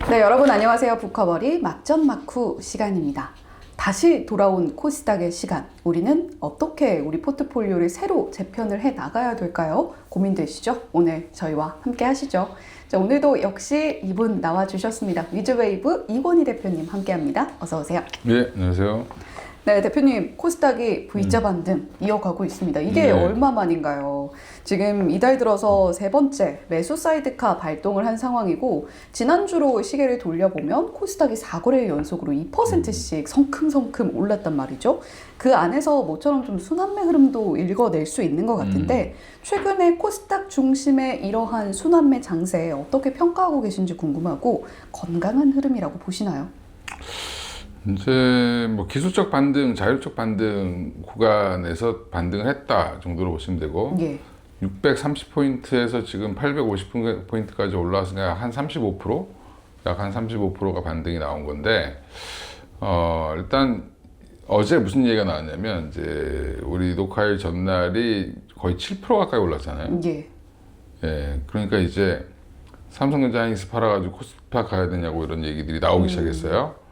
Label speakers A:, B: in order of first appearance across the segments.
A: 네, 여러분 안녕하세요. 북커버리 막전 막후 시간입니다. 다시 돌아온 코스닥의 시간. 우리는 어떻게 우리 포트폴리오를 새로 재편을 해 나가야 될까요? 고민되시죠? 오늘 저희와 함께 하시죠. 자, 오늘도 역시 이분 나와주셨습니다. 위즈웨이브 이권희 대표님 함께합니다. 어서 오세요.
B: 네, 안녕하세요.
A: 네, 대표님, 코스닥이 V자 반등 이어가고 있습니다. 이게
B: 네.
A: 얼마 만인가요? 지금 이달 들어서 세 번째 매수 사이드카 발동을 한 상황이고, 지난주로 시계를 돌려보면 코스닥이 4거래 연속으로 2%씩 성큼성큼 올랐단 말이죠. 그 안에서 모처럼 좀 순환매 흐름도 읽어낼 수 있는 것 같은데, 최근에 코스닥 중심의 이러한 순환매 장세 어떻게 평가하고 계신지 궁금하고, 건강한 흐름이라고 보시나요?
B: 이제 뭐 기술적 반등, 자율적 반등 구간에서 반등을 했다 정도로 보시면 되고,
A: 예.
B: 630포인트에서 지금 850포인트까지 올라왔으니까 한 35%? 약 한 35%가 반등이 나온 건데, 일단 어제 무슨 얘기가 나왔냐면, 이제 우리 녹화일 전날이 거의 7% 가까이 올랐잖아요.
A: 예.
B: 예, 그러니까 이제 삼성전자 하이닉스 팔아가지고 코스닥 가야 되냐고 이런 얘기들이 나오기 시작했어요.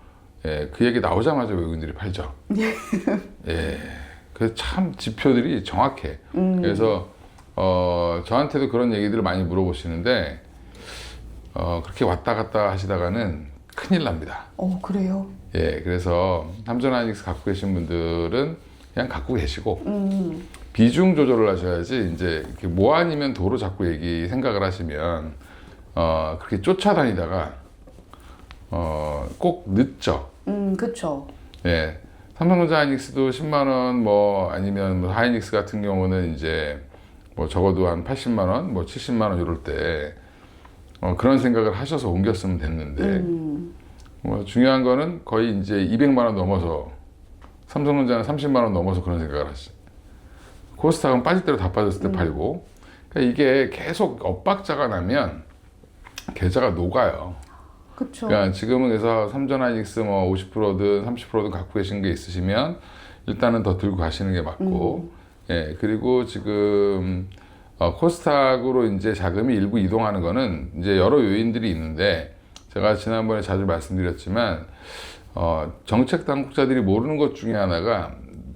B: 예, 그 얘기 나오자마자 외국인들이 팔죠. 예, 그래서 참 지표들이 정확해. 그래서 저한테도 그런 얘기들을 많이 물어보시는데, 그렇게 왔다 갔다 하시다가는 큰일 납니다.
A: 그래요?
B: 예, 그래서 삼성 하이닉스 갖고 계신 분들은 그냥 갖고 계시고, 비중 조절을 하셔야지, 이제 이렇게 뭐 아니면 도로 자꾸 생각을 하시면, 그렇게 쫓아다니다가, 꼭 늦죠.
A: 그쵸.
B: 예. 삼성전자 하이닉스도 10만원, 뭐, 아니면 뭐 하이닉스 같은 경우는 이제, 뭐 적어도 한 80만원, 뭐 70만원 이럴 때, 그런 생각을 하셔서 옮겼으면 됐는데, 뭐 중요한 거는 거의 이제 200만원 넘어서, 삼성전자는 30만원 넘어서 그런 생각을 하시죠. 코스닥은 빠질 대로 다 빠졌을 때 팔고, 그러니까 이게 계속 엇박자가 나면, 계좌가 녹아요.
A: 그쵸.
B: 그러니까 지금은 그래서 삼전 하이닉스 뭐 50%든 30%든 갖고 계신 게 있으시면 일단은 더 들고 가시는 게 맞고, 예, 그리고 지금 코스닥으로 이제 자금이 일부 이동하는 거는 이제 여러 요인들이 있는데, 제가 지난번에 자주 말씀드렸지만, 정책 당국자들이 모르는 것 중에 하나가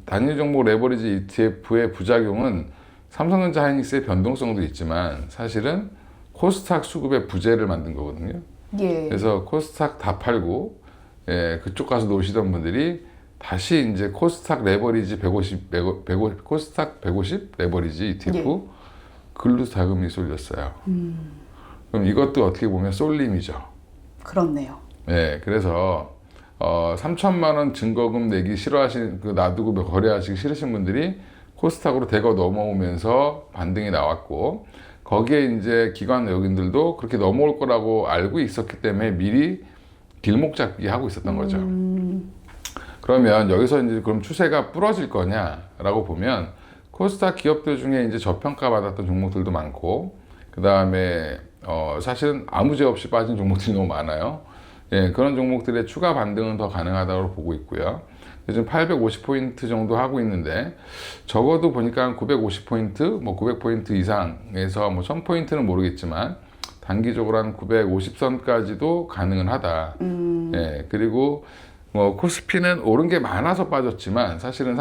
B: 단일 종목 레버리지 ETF의 부작용은 삼성전자 하이닉스의 변동성도 있지만 사실은 코스닥 수급의 부재를 만든 거거든요.
A: 예.
B: 그래서 코스닥 다 팔고, 예, 그쪽 가서 노시던 분들이 다시 이제 코스닥 레버리지 150, 코스닥 150 레버리지 ETF
A: 예.
B: 글로 자금이 쏠렸어요. 그럼 이것도 어떻게 보면 쏠림이죠.
A: 그렇네요.
B: 예, 그래서 3천만 원 증거금 내기 싫어하시는, 놔두고 거래하시기 싫으신 분들이 코스닥으로 대거 넘어오면서 반등이 나왔고, 거기에 이제 기관 외국인들도 그렇게 넘어올 거라고 알고 있었기 때문에 미리 길목 잡기 하고 있었던 거죠. 그러면 여기서 이제 그럼 추세가 부러질 거냐라고 보면, 코스닥 기업들 중에 이제 저평가 받았던 종목들도 많고, 그 다음에 사실은 아무 죄 없이 빠진 종목들이 너무 많아요. 예, 그런 종목들의 추가 반등은 더 가능하다고 보고 있고요. 지금 850포인트 정도 하고 있는데, 적어도 보니까 한 950포인트, 뭐 900포인트 이상에서 뭐 1000포인트는 모르겠지만, 단기적으로 한 950선까지도 가능은 하다. 예, 그리고 뭐 코스피는 오른 게 많아서 빠졌지만, 사실은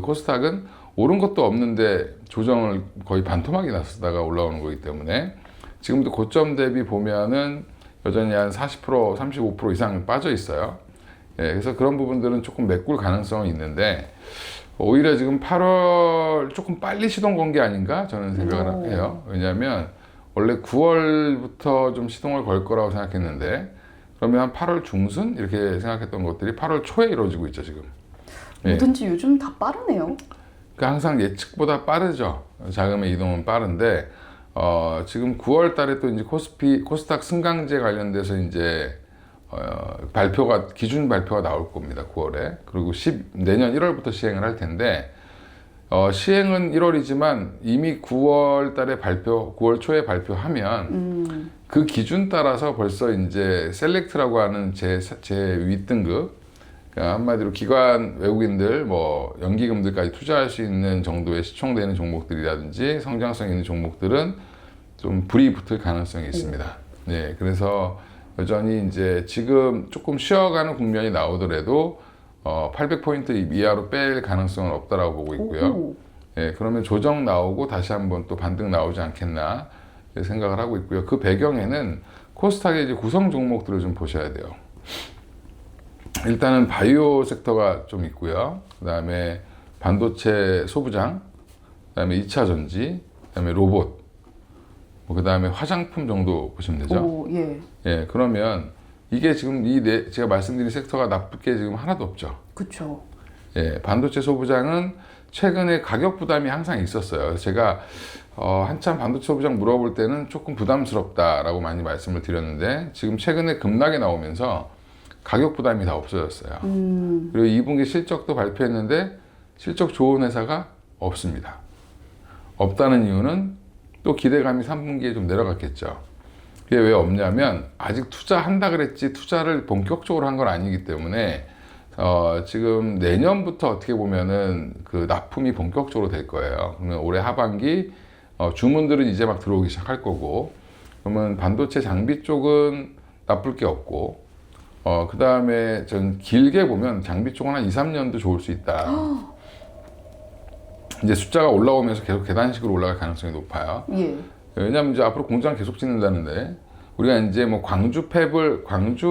B: 코스닥은 오른 것도 없는데 조정을 거의 반토막이 났다가 올라오는 거기 때문에, 지금도 고점 대비 보면은 여전히 한 40%, 35% 이상 빠져 있어요. 예, 그래서 그런 부분들은 조금 메꿀 가능성은 있는데, 오히려 지금 8월 조금 빨리 시동 건 게 아닌가 저는 생각을 해요. 왜냐하면 원래 9월부터 좀 시동을 걸 거라고 생각했는데, 그러면 한 8월 중순 이렇게 생각했던 것들이 8월 초에 이루어지고 있죠 지금.
A: 뭐든지 요즘 다 빠르네요.
B: 그러니까 항상 예측보다 빠르죠. 자금의 이동은 빠른데, 지금 9월 달에 또 이제 코스닥 승강제 관련돼서 이제 기준 발표가 나올 겁니다. 9월에. 그리고 내년 1월부터 시행을 할 텐데, 시행은 1월이지만 이미 9월 달에 9월 초에 발표하면, 그 기준 따라서 벌써 이제 셀렉트라고 하는 제 윗등급, 그러니까 한마디로 기관 외국인들, 뭐 연기금들까지 투자할 수 있는 정도의 시총되는 종목들이라든지 성장성 있는 종목들은 좀 불이 붙을 가능성이 있습니다. 네, 그래서 여전히 이제 지금 조금 쉬어가는 국면이 나오더라도 800포인트 이하로 뺄 가능성은 없다라고 보고 있고요.
A: 오.
B: 예, 그러면 조정 나오고 다시 한번 또 반등 나오지 않겠나 생각을 하고 있고요. 그 배경에는 코스닥의 이제 구성 종목들을 좀 보셔야 돼요. 일단은 바이오 섹터가 좀 있고요. 그다음에 반도체 소부장, 그다음에 2차 전지, 그다음에 로봇, 그다음에 화장품 정도 보시면 되죠.
A: 오, 예.
B: 예, 그러면 이게 지금 제가 말씀드린 섹터가 나쁠 게 지금 하나도 없죠.
A: 그렇죠.
B: 예, 반도체 소부장은 최근에 가격 부담이 항상 있었어요. 그래서 제가 한참 반도체 소부장 물어볼 때는 조금 부담스럽다라고 많이 말씀을 드렸는데 지금 최근에 급락이 나오면서 가격 부담이 다 없어졌어요. 그리고 2분기 실적도 발표했는데 실적 좋은 회사가 없습니다. 없다는 이유는 또 기대감이 3분기에 좀 내려갔겠죠. 그게 왜 없냐면 아직 투자한다 그랬지 투자를 본격적으로 한 건 아니기 때문에 지금 내년부터 어떻게 보면은 그 납품이 본격적으로 될 거예요. 그러면 올해 하반기 주문들은 이제 막 들어오기 시작할 거고 그러면 반도체 장비 쪽은 나쁠 게 없고 그 다음에 전 길게 보면 장비 쪽은 한 2, 3년도 좋을 수 있다. 이제 숫자가 올라오면서 계속 계단식으로 올라갈 가능성이 높아요.
A: 예.
B: 왜냐하면 이제 앞으로 공장 계속 짓는다는데 우리가 이제 뭐 광주 팹을 광주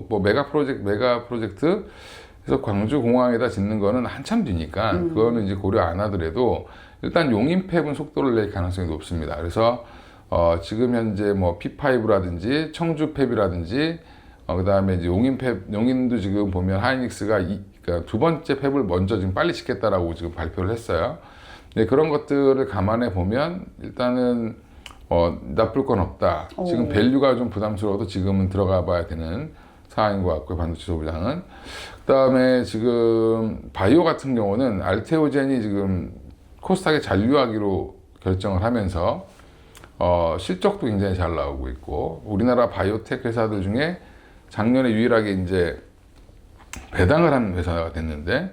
B: 뭐 메가 프로젝트 그래서 광주 공항에다 짓는 거는 한참 뒤니까 그거는 이제 고려 안 하더라도 일단 용인 팹은 속도를 낼 가능성이 높습니다. 그래서 지금 현재 뭐 P5라든지 청주 팹이라든지 그다음에 이제 용인도 지금 보면 하이닉스가 그러니까 두 번째 팹을 먼저 지금 빨리 짓겠다라고 지금 발표를 했어요. 네, 그런 것들을 감안해 보면 일단은 나쁠 건 없다. 지금 밸류가 좀 부담스러워도 지금은 들어가 봐야 되는 상황인 것 같고요. 반도체 소부장은. 그다음에 지금 바이오 같은 경우는 알테오젠이 지금 코스닥에 잔류하기로 결정을 하면서 실적도 굉장히 잘 나오고 있고 우리나라 바이오텍 회사들 중에 작년에 유일하게 이제 배당을 한 회사가 됐는데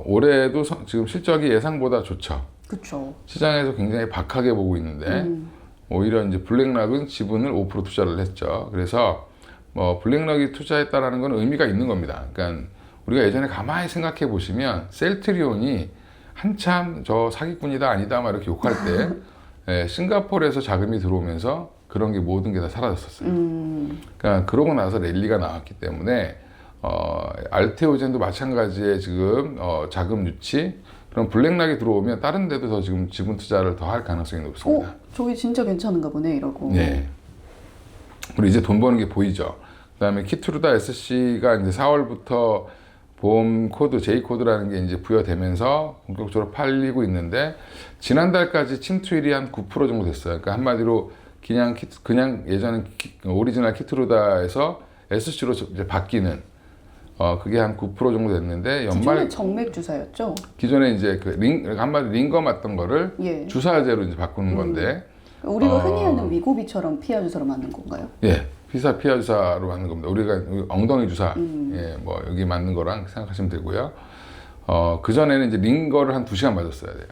B: 올해도 지금 실적이 예상보다 좋죠.
A: 그렇죠.
B: 시장에서 굉장히 박하게 보고 있는데 오히려 이제 블랙락은 지분을 5% 투자를 했죠. 그래서 블랙락이 투자했다라는 건 의미가 있는 겁니다. 그러니까 우리가 예전에 가만히 생각해 보시면 셀트리온이 한참 저 사기꾼이다 아니다 막 이렇게 욕할 때 싱가포르에서 자금이 들어오면서 그런 게 모든 게 다 사라졌었어요. 그러니까 그러고 나서 랠리가 나왔기 때문에 알테오젠도 마찬가지의 지금 자금 유치 그럼 블랙락이 들어오면 다른 데도 더 지금 지분 투자를 더 할 가능성이 높습니다.
A: 저기 진짜 괜찮은가 보네 이러고.
B: 네. 그리고 이제 돈 버는 게 보이죠. 그다음에 키트루다 SC가 이제 4월부터 보험 코드 J 코드라는 게 이제 부여되면서 본격적으로 팔리고 있는데 지난달까지 침투율이 한 9% 정도 됐어요. 그러니까 한마디로 그냥 예전에 오리지널 키트루다에서 SC로 이제 바뀌는 그게 한 9% 정도 됐는데
A: 기존에 정맥 주사였죠?
B: 기존에 이제 한마디 링거 맞던 거를
A: 예.
B: 주사제로 이제 바꾸는 건데
A: 우리가 흔히 하는 위고비처럼 피하 주사로 맞는 건가요?
B: 예, 피사 피하 주사로 맞는 겁니다. 우리가 엉덩이 주사, 예, 뭐 여기 맞는 거랑 생각하시면 되고요. 그 전에는 이제 링거를 한 2시간 맞았어야 돼요.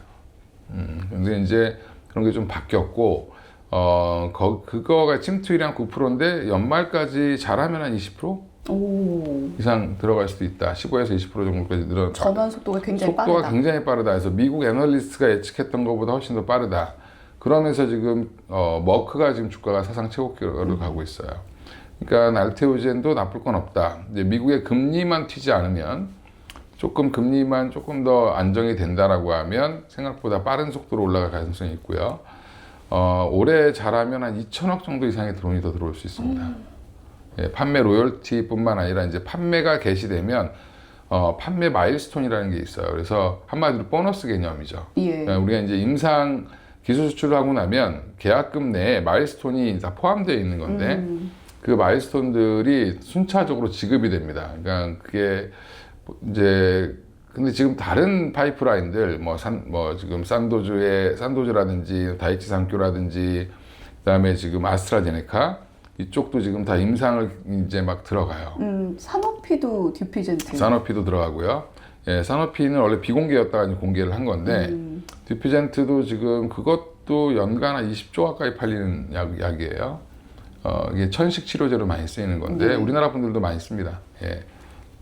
B: 근데 이제 그런 게 좀 바뀌었고, 그거가 침투율이 한 9%인데 연말까지 잘하면 한 20% 이상 들어갈 수도 있다. 15에서 20% 정도까지 늘어.
A: 전환 속도가 굉장히
B: 속도가
A: 빠르다.
B: 굉장히 빠르다. 그래서 미국 애널리스트가 예측했던 것보다 훨씬 더 빠르다. 그러면서 지금 머크가 지금 주가가 사상 최고가를 가고 있어요. 그러니까 알테오젠도 나쁠 건 없다. 이제 미국의 금리만 튀지 않으면 금리만 조금 더 안정이 된다라고 하면 생각보다 빠른 속도로 올라갈 가능성이 있고요. 올해 잘하면 한 2천억 정도 이상의 돈이 더 들어올 수 있습니다. 예, 판매 로열티뿐만 아니라 이제 판매가 개시되면 판매 마일스톤이라는 게 있어요. 그래서 한마디로 보너스 개념이죠.
A: 예.
B: 그러니까 우리가 이제 임상 기술 수출을 하고 나면 계약금 내에 마일스톤이 다 포함되어 있는 건데 그 마일스톤들이 순차적으로 지급이 됩니다. 그러니까 그게 이제 근데 지금 다른 파이프라인들 지금 산도즈라든지 다이치 산교라든지 그다음에 지금 아스트라제네카 이쪽도 지금 다 임상을 이제 막 들어가요.
A: 산오피도 듀피젠트.
B: 산오피도 들어가고요. 예, 산오피는 원래 비공개였다가 이제 공개를 한 건데 듀피젠트도 지금 그것도 연간 한 20조 가까이 팔리는 약이에요. 이게 천식 치료제로 많이 쓰이는 건데
A: 네.
B: 우리나라 분들도 많이 씁니다. 예.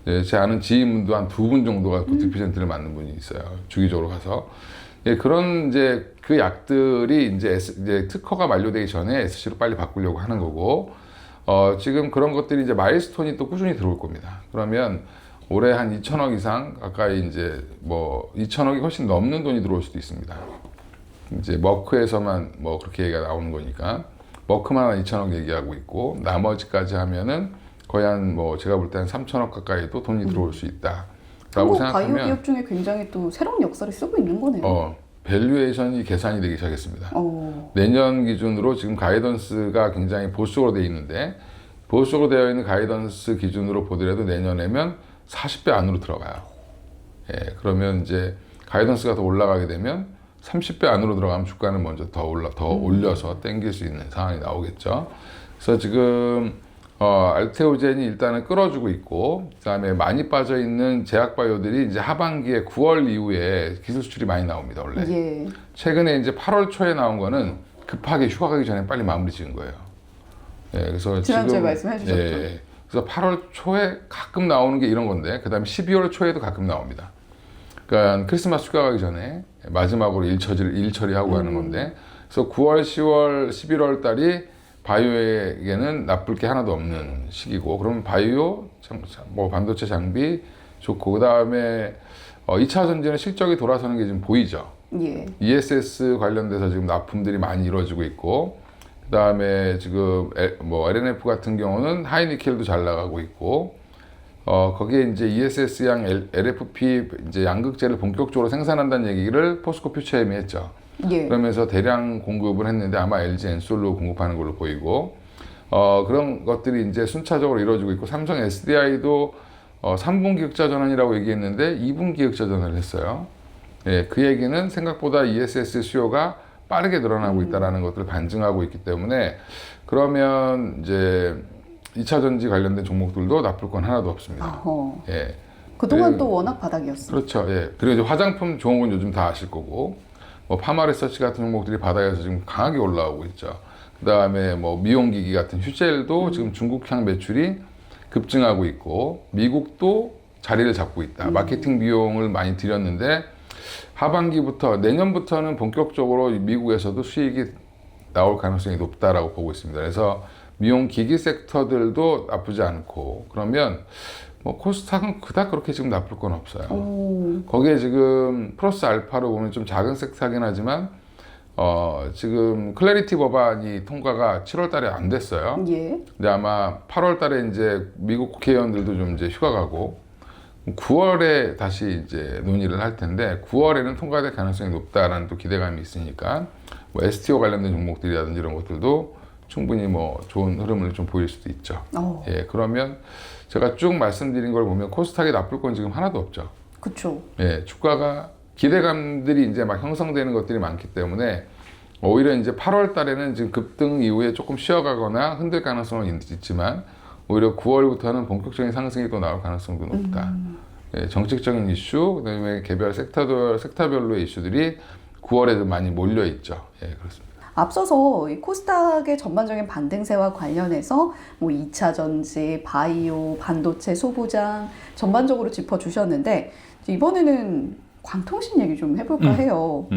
B: 예, 제 아는 지인분도 한 2분 정도가 보톡 피전트를 맞는 분이 있어요. 주기적으로 가서. 예, 그런 이제 그 약들이 이제 특허가 만료되기 전에 SC로 빨리 바꾸려고 하는 거고, 지금 그런 것들이 이제 마일스톤이 또 꾸준히 들어올 겁니다. 그러면 올해 한 2천억 이상 가까이 이제 뭐 2천억이 훨씬 넘는 돈이 들어올 수도 있습니다. 이제 머크에서만 뭐 그렇게 얘기가 나오는 거니까 머크만 한 2천억 얘기하고 있고 나머지까지 하면은 거의 한 뭐 제가 볼 때 한 3천억 가까이도 돈이 들어올 수 있다라고
A: 한국 바이오
B: 생각하면
A: 기업 중에 굉장히 또 새로운 역사를 쓰고 있는 거네요.
B: 밸류에이션이 계산이 되기 시작했습니다.
A: 어.
B: 내년 기준으로 지금 가이던스가 굉장히 보수적으로 되어 있는데 보수적으로 되어 있는 가이던스 기준으로 보더라도 내년에면 40배 안으로 들어가요. 예, 그러면 이제 가이던스가 더 올라가게 되면 30배 안으로 들어가면 주가는 먼저 더 올려서 땡길 수 있는 상황이 나오겠죠. 그래서 지금 알테오젠이 일단은 끌어주고 있고, 그다음에 많이 빠져 있는 제약바이오들이 이제 하반기에 9월 이후에 기술 수출이 많이 나옵니다, 원래.
A: 예.
B: 최근에 이제 8월 초에 나온 거는 급하게 휴가 가기 전에 빨리 마무리 지은 거예요. 예, 그래서
A: 지난주에
B: 지금
A: 말씀해 주셨죠.
B: 예, 그래서 8월 초에 가끔 나오는 게 이런 건데, 그다음에 12월 초에도 가끔 나옵니다. 그러니까 크리스마스 휴가 가기 전에 마지막으로 일 처리하고 하는 건데, 그래서 9월, 10월, 11월 달이 바이오에게는 나쁠 게 하나도 없는 시기고, 그러면 바이오, 뭐 반도체 장비 좋고, 그 다음에 2차 전지는 실적이 돌아서는 게 지금 보이죠.
A: 예.
B: ESS 관련돼서 지금 납품들이 많이 이루어지고 있고, 그 다음에 지금 뭐 LNF 같은 경우는 하이니켈도 잘 나가고 있고, 거기에 이제 ESS양 LFP 이제 양극재를 본격적으로 생산한다는 얘기를 포스코 퓨처엠이 했죠.
A: 예.
B: 그러면서 대량 공급을 했는데 아마 LG 엔솔로 공급하는 걸로 보이고, 그런 것들이 이제 순차적으로 이루어지고 있고, 삼성 SDI도 3분기 흑자 전환이라고 얘기했는데 2분기 흑자 전환을 했어요. 예, 그 얘기는 생각보다 ESS 수요가 빠르게 늘어나고 있다는 것들을 반증하고 있기 때문에, 그러면 이제 2차 전지 관련된 종목들도 나쁠 건 하나도 없습니다.
A: 어허.
B: 예.
A: 그동안
B: 그리고-
A: 또 워낙 바닥이었어요.
B: 그렇죠. 예. 그리고 이제 화장품 종목은 요즘 다 아실 거고, 뭐 파마리서치 같은 종목들이 바닥에서 지금 강하게 올라오고 있죠. 그 다음에 뭐 미용기기 같은 휴젤도 지금 중국향 매출이 급증하고 있고, 미국도 자리를 잡고 있다. 마케팅 비용을 많이 들였는데 하반기부터 내년부터는 본격적으로 미국에서도 수익이 나올 가능성이 높다라고 보고 있습니다. 그래서 미용 기기 섹터들도 나쁘지 않고, 그러면 뭐 코스닥은 그닥 그렇게 지금 나쁠 건 없어요.
A: 오.
B: 거기에 지금 플러스 알파로 보면 좀 작은 섹터긴 하지만 지금 클래리티 법안이 통과가 7월 달에 안 됐어요.
A: 예.
B: 근데 아마 8월 달에 이제 미국 국회의원들도 좀 이제 휴가 가고 9월에 다시 이제 논의를 할 텐데 9월에는 통과될 가능성이 높다라는 또 기대감이 있으니까 뭐 STO 관련된 종목들이라든지 이런 것들도 충분히 뭐 좋은 흐름을 좀 보일 수도 있죠. 예, 그러면 제가 쭉 말씀드린 걸 보면 코스닥이 나쁠 건 지금 하나도 없죠.
A: 그쵸.
B: 예, 주가가 기대감들이 이제 막 형성되는 것들이 많기 때문에 오히려 이제 8월 달에는 지금 급등 이후에 조금 쉬어가거나 흔들 가능성은 있지만 오히려 9월부터는 본격적인 상승이 또 나올 가능성도 높다. 예, 정책적인 이슈, 그다음에 개별 섹터별로의 이슈들이 9월에도 많이 몰려 있죠. 예, 그렇습니다.
A: 앞서서 이 코스닥의 전반적인 반등세와 관련해서 뭐 2차 전지, 바이오, 반도체, 소부장 전반적으로 짚어주셨는데 이번에는 광통신 얘기 좀 해볼까 해요.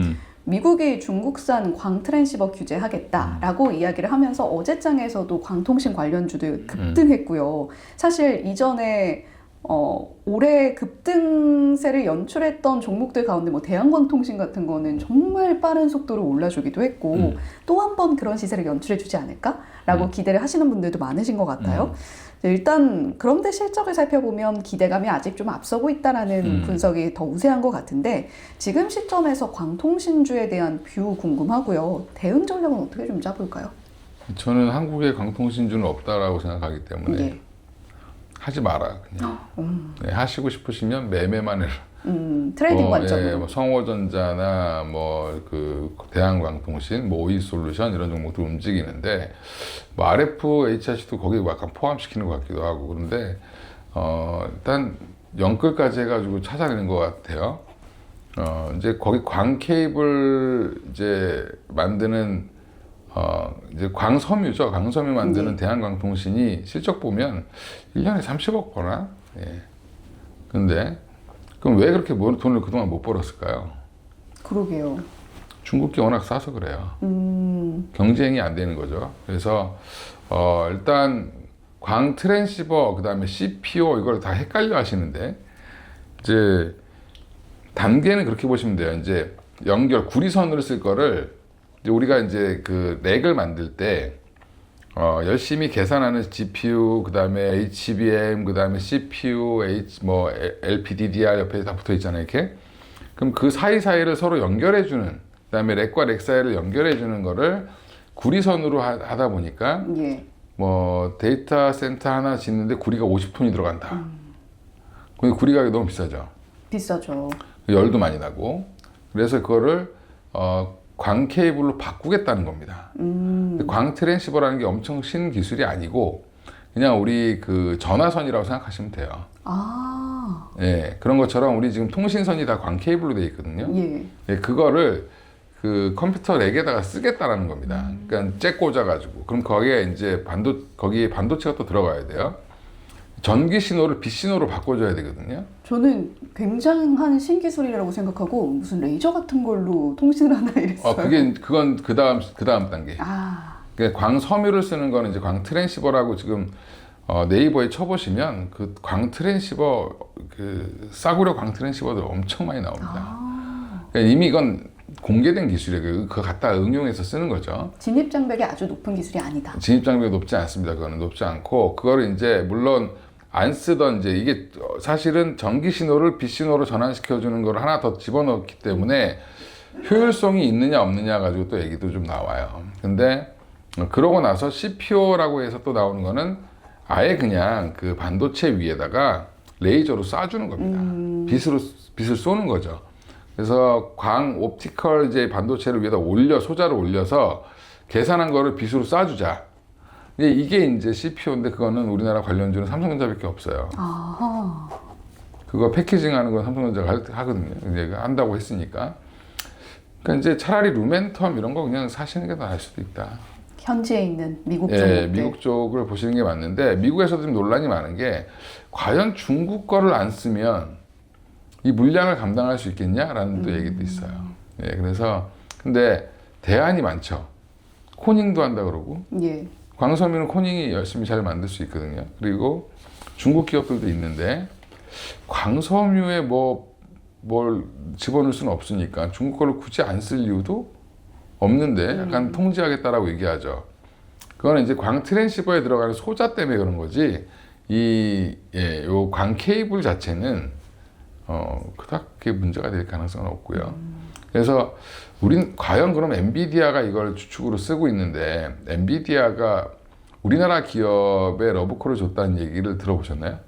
A: 미국이 중국산 광트랜시버 규제하겠다라고 이야기를 하면서 어제장에서도 광통신 관련주들 급등했고요. 사실 이전에 올해 급등세를 연출했던 종목들 가운데 뭐 대한광통신 같은 거는 정말 빠른 속도로 올라주기도 했고 또 한 번 그런 시세를 연출해주지 않을까라고 기대를 하시는 분들도 많으신 것 같아요. 일단 그런데 실적을 살펴보면 기대감이 아직 좀 앞서고 있다라는 분석이 더 우세한 것 같은데 지금 시점에서 광통신주에 대한 뷰 궁금하고요. 대응 전략은 어떻게 좀 짜볼까요?
B: 저는 한국에 광통신주는 없다라고 생각하기 때문에
A: 예.
B: 하지 마라 그냥. 네, 하시고 싶으시면 매매만 해라.
A: 트레이딩 관점으로.
B: 예, 뭐 성호전자나 뭐 그 대한광통신, 뭐 오이솔루션 이런 종목도 움직이는데 뭐 RF, HRC도 거기에 약간 포함시키는 것 같기도 하고 그런데 일단 영끌까지 해가지고 찾아내는 것 같아요. 이제 거기 광 케이블 이제 만드는 이제 광섬유죠. 광섬유 만드는
A: 네.
B: 대한광통신이 실적 보면 1년에 30억 버나? 예. 근데 그럼 왜 그렇게 돈을 그동안 못 벌었을까요?
A: 그러게요.
B: 중국이 워낙 싸서 그래요. 경쟁이 안 되는 거죠. 그래서 일단 광 트랜시버 그다음에 CPO 이걸 다 헷갈려 하시는데 이제 단계는 그렇게 보시면 돼요. 이제 구리선으로 쓸 거를 이제 우리가 이제 그 렉을 만들 때 열심히 계산하는 GPU 그다음에 HBM 그다음에 CPU LPDDR 옆에 다 붙어 있잖아요. 이렇게. 그럼 그 사이사이를 서로 연결해 주는 그다음에 렉과 렉 사이를 연결해 주는 거를 구리선으로 하다 보니까
A: 예.
B: 뭐 데이터 센터 하나 짓는데 구리가 50톤이 들어간다. 근데 구리가 너무 비싸죠.
A: 비싸죠.
B: 열도 많이 나고. 그래서 그거를 광 케이블로 바꾸겠다는 겁니다. 근데 광 트랜시버라는 게 엄청 신기술이 아니고 그냥 우리 그 전화선이라고 생각하시면 돼요.
A: 아,
B: 예, 그런 것처럼 우리 지금 통신선이 다 광 케이블로 돼 있거든요.
A: 예.
B: 예, 그거를 그 컴퓨터 렉에다가 쓰겠다라는 겁니다. 그러니까 잭 꽂아가지고 그럼 거기에 이제 거기에 반도체가 또 들어가야 돼요. 전기 신호를 빛 신호로 바꿔줘야 되거든요.
A: 저는 굉장한 신기술이라고 생각하고 무슨 레이저 같은 걸로 통신을 하나 이랬어요.
B: 그건 그 다음 단계.
A: 아,
B: 그러니까 광 섬유를 쓰는 거는 이제 광 트랜시버라고 지금 네이버에 쳐보시면 그 광 트랜시버 그 싸구려 광 트랜시버들 엄청 많이 나옵니다. 그러니까 이미 이건 공개된 기술이에요. 그거 갖다 응용해서 쓰는 거죠.
A: 진입 장벽이 아주 높은 기술이 아니다.
B: 진입 장벽이 높지 않습니다. 그거는 높지 않고 그거를 이제 물론 안 쓰던 이제 이게 사실은 전기 신호를 빛 신호로 전환시켜 주는 걸 하나 더 집어넣기 때문에 효율성이 있느냐 없느냐 가지고 또 얘기도 좀 나와요. 근데 그러고 나서 CPO라고 해서 또 나오는 거는 아예 그냥 그 반도체 위에다가 레이저로 쏴주는 겁니다. 빛을 쏘는 거죠. 그래서 광 옵티컬 이제 반도체를 위에다 소자를 올려서 계산한 거를 빛으로 쏴주자. 이게 이제 CPO인데 그거는 우리나라 관련주는 삼성전자밖에 없어요.
A: 아하.
B: 그거 패키징하는 건 삼성전자가 하거든요. 이제 한다고 했으니까. 그러니까 이제 차라리 루멘텀 이런 거 그냥 사시는 게 나을 수도 있다.
A: 현지에 있는 미국
B: 예,
A: 종목들.
B: 미국 쪽을 보시는 게 맞는데 미국에서도 좀 논란이 많은 게 과연 중국 거를 안 쓰면 이 물량을 감당할 수 있겠냐라는 또 얘기도 있어요. 예, 그래서 근데 대안이 많죠. 코닝도 한다 그러고
A: 예.
B: 광섬유는 코닝이 열심히 잘 만들 수 있거든요. 그리고 중국 기업들도 있는데 광섬유에 뭘 집어넣을 수는 없으니까 중국 거를 굳이 안 쓸 이유도 없는데 약간 통제하겠다라고 얘기하죠. 그거는 이제 광 트랜시버에 들어가는 소자 때문에 그런 거지 요 광 케이블 자체는 그닥게 문제가 될 가능성은 없고요. 그래서 우린 과연 그럼 엔비디아가 이걸 주축으로 쓰고 있는데 엔비디아가 우리나라 기업에 러브콜을 줬다는 얘기를 들어보셨나요?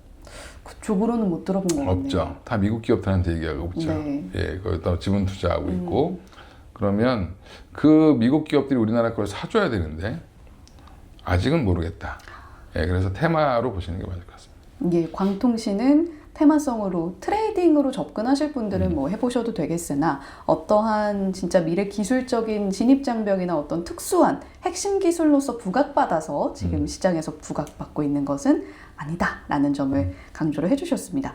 A: 그쪽으로는 못 들어본 것 같네요.
B: 없죠. 다 미국 기업들한테 얘기하고 있죠.
A: 네.
B: 예, 거기다 지분 투자하고 있고 그러면 그 미국 기업들이 우리나라 걸 사줘야 되는데 아직은 모르겠다. 예, 그래서 테마로 보시는 게 맞을 것 같습니다.
A: 예, 광통신은 테마성으로 트레이딩으로 접근하실 분들은 뭐 해보셔도 되겠으나 어떠한 진짜 미래 기술적인 진입 장벽이나 어떤 특수한 핵심 기술로서 부각받아서 지금 시장에서 부각받고 있는 것은 아니다라는 점을 강조를 해주셨습니다.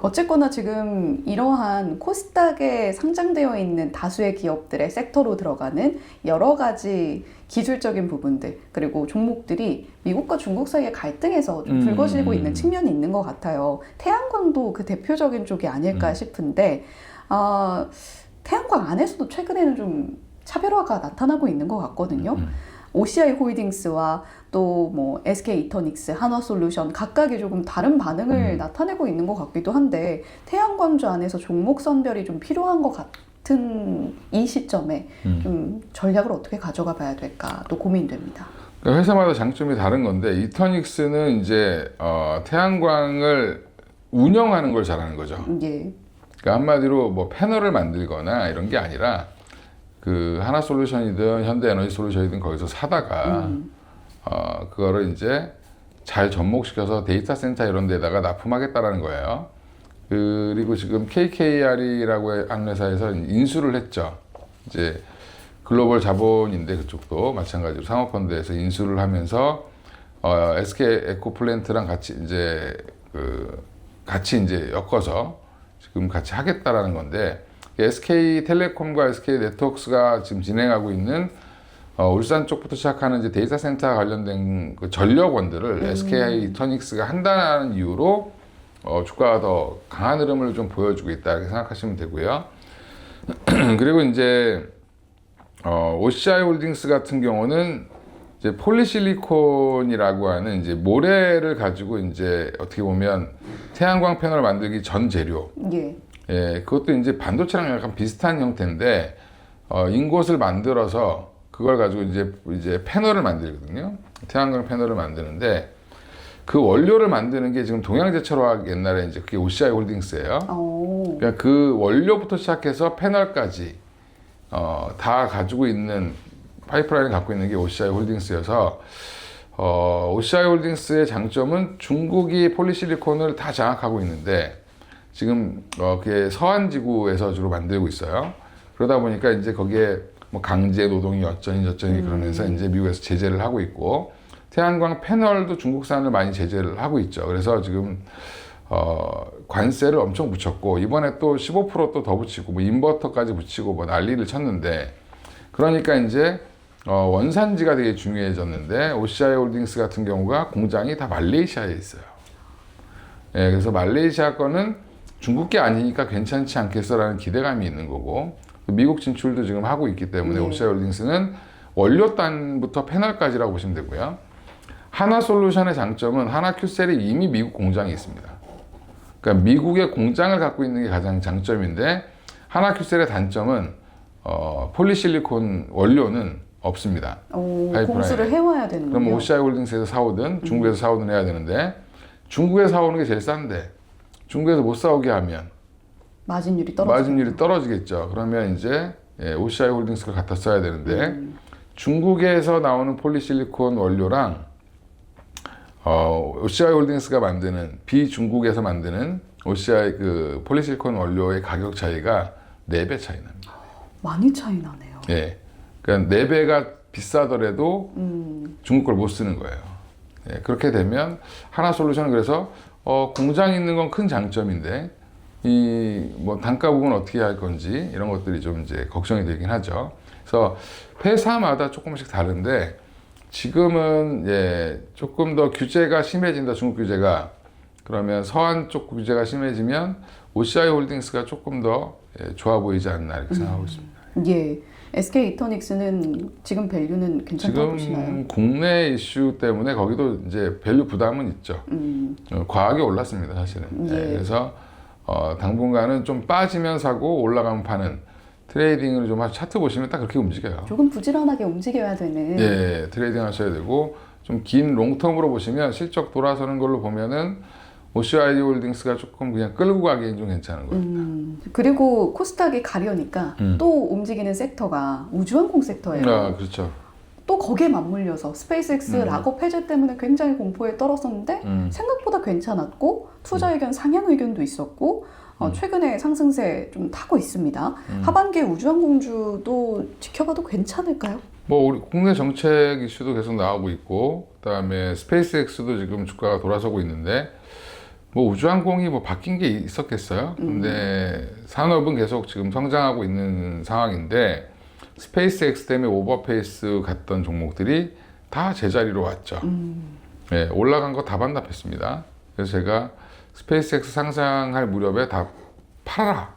A: 어쨌거나 지금 이러한 코스닥에 상장되어 있는 다수의 기업들의 섹터로 들어가는 여러 가지 기술적인 부분들 그리고 종목들이 미국과 중국 사이의 갈등에서 좀 불거지고 있는 측면이 있는 것 같아요. 태양광도 그 대표적인 쪽이 아닐까 싶은데 태양광 안에서도 최근에는 좀 차별화가 나타나고 있는 것 같거든요. OCI 홀딩스와 또 뭐 SK 이터닉스, 한화솔루션 각각이 조금 다른 반응을 나타내고 있는 것 같기도 한데 태양광주 안에서 종목 선별이 좀 필요한 것 같은 이 시점에 좀 전략을 어떻게 가져가 봐야 될까 또 고민됩니다.
B: 그러니까 회사마다 장점이 다른 건데 이터닉스는 이제 태양광을 운영하는 걸 잘하는 거죠.
A: 예.
B: 그러니까 한마디로 뭐 패널을 만들거나 이런 게 아니라 그 하나솔루션이든 현대에너지솔루션이든 거기서 사다가 그거를 이제 잘 접목시켜서 데이터 센터 이런 데다가 납품하겠다라는 거예요. 그리고 지금 KKR이라고 하는 회사에서 인수를 했죠. 이제 글로벌 자본인데 그쪽도 마찬가지로 상호펀드에서 인수를 하면서 SK 에코플랜트랑 같이 이제 엮어서 지금 같이 하겠다라는 건데 SK텔레콤과 SK네트워크스가 지금 진행하고 있는 울산 쪽부터 시작하는 이제 데이터 센터 관련된 그 전력원들을 SK 이터닉스가 한다는 이유로 주가가 더 강한 흐름을 좀 보여주고 있다 이렇게 생각하시면 되고요. 그리고 이제 OCI 홀딩스 같은 경우는 이제 폴리실리콘이라고 하는 이제 모래를 가지고 이제 어떻게 보면 태양광 패널을 만들기 전 재료.
A: 예.
B: 예, 그것도 이제 반도체랑 약간 비슷한 형태인데 인곳을 만들어서 그걸 가지고 이제 패널을 만들거든요. 태양광 패널을 만드는데 그 원료를 만드는 게 지금 동양제철화학 옛날에 이제 그게 OCI 홀딩스예요. 그러니까 그 원료부터 시작해서 패널까지 다 가지고 있는 파이프라인을 갖고 있는 게 OCI 홀딩스여서 OCI 홀딩스의 장점은 중국이 폴리실리콘을 다 장악하고 있는데 지금 그게 서한지구에서 주로 만들고 있어요. 그러다 보니까 이제 거기에 뭐 강제 노동이 어쩌니 저쩌니 그러면서 이제 미국에서 제재를 하고 있고 태양광 패널도 중국산을 많이 제재를 하고 있죠. 그래서 지금 관세를 엄청 붙였고 이번에 또 15% 또 더 붙이고 뭐 인버터까지 붙이고 뭐 난리를 쳤는데 그러니까 이제 원산지가 되게 중요해졌는데 OCI 홀딩스 같은 경우가 공장이 다 말레이시아에 있어요. 예, 그래서 말레이시아 거는 중국 게 아니니까 괜찮지 않겠어라는 기대감이 있는 거고 미국 진출도 지금 하고 있기 때문에 OCI 홀딩스는 원료단부터 패널까지라고 보시면 되고요. 하나솔루션의 장점은 하나큐셀이 이미 미국 공장이 있습니다. 그러니까 미국의 공장을 갖고 있는 게 가장 장점인데 하나큐셀의 단점은 폴리실리콘 원료는 없습니다.
A: 공수를 해와야 되는군요.
B: 그럼 OCI 홀딩스에서 사오든 중국에서 사오든 해야 되는데 중국에서 사오는 게 제일 싼데 중국에서 못 사오게 하면 마진율이 떨어지겠죠. 그러면 이제 OCI 홀딩스를 갖다 써야 되는데 중국에서 나오는 폴리실리콘 원료랑 OCI 홀딩스가 만드는 비중국에서 만드는 OCI 그 폴리실리콘 원료의 가격 차이가 4배 차이 납니다.
A: 많이 차이 나네요.
B: 예. 그러니까 4배가 비싸더라도 중국 걸 못 쓰는 거예요. 예, 그렇게 되면 하나솔루션은 그래서 공장 있는 건 큰 장점인데 이 뭐 단가 부분 어떻게 할 건지 이런 것들이 좀 이제 걱정이 되긴 하죠. 그래서 회사마다 조금씩 다른데 지금은 조금 더 규제가 심해진다. 중국 규제가 그러면 서한 쪽 규제가 심해지면 OCI 홀딩스가 조금 더 좋아 보이지 않나 이렇게 생각하고 있습니다.
A: 예. SK 이터닉스는 지금 밸류는 괜찮다고 보시나요?
B: 지금 국내 이슈 때문에 거기도 이제 밸류 부담은 있죠. 과하게 올랐습니다, 사실은.
A: 예.
B: 그래서 당분간은 좀 빠지면 사고 올라가면 파는 트레이딩을 좀 차트 보시면 딱 그렇게 움직여요.
A: 조금 부지런하게 움직여야 되는.
B: 예, 트레이딩 하셔야 되고 좀 긴 롱텀으로 보시면 실적 돌아서는 걸로 보면은 OCI 홀딩스가 조금 그냥 끌고 가기엔 좀 괜찮은 것 같아요.
A: 그리고 코스닥이 가려니까 또 움직이는 섹터가 우주항공 섹터예요.
B: 아, 그렇죠.
A: 또 거기에 맞물려서 스페이스X 락업 해제 때문에 굉장히 공포에 떨었었는데 생각보다 괜찮았고 투자 의견 상향 의견도 있었고 최근에 상승세 좀 타고 있습니다. 하반기에 우주항공주도 지켜봐도 괜찮을까요?
B: 뭐 우리 국내 정책 이슈도 계속 나오고 있고 그다음에 스페이스X도 지금 주가가 돌아서고 있는데 뭐 우주항공이 뭐 바뀐 게 있었겠어요? 근데 산업은 계속 지금 성장하고 있는 상황인데 스페이스X 때문에 오버페이스 갔던 종목들이 다 제자리로 왔죠. 네, 올라간 거 다 반납했습니다. 그래서 제가 스페이스X 상장할 무렵에 다 팔아라.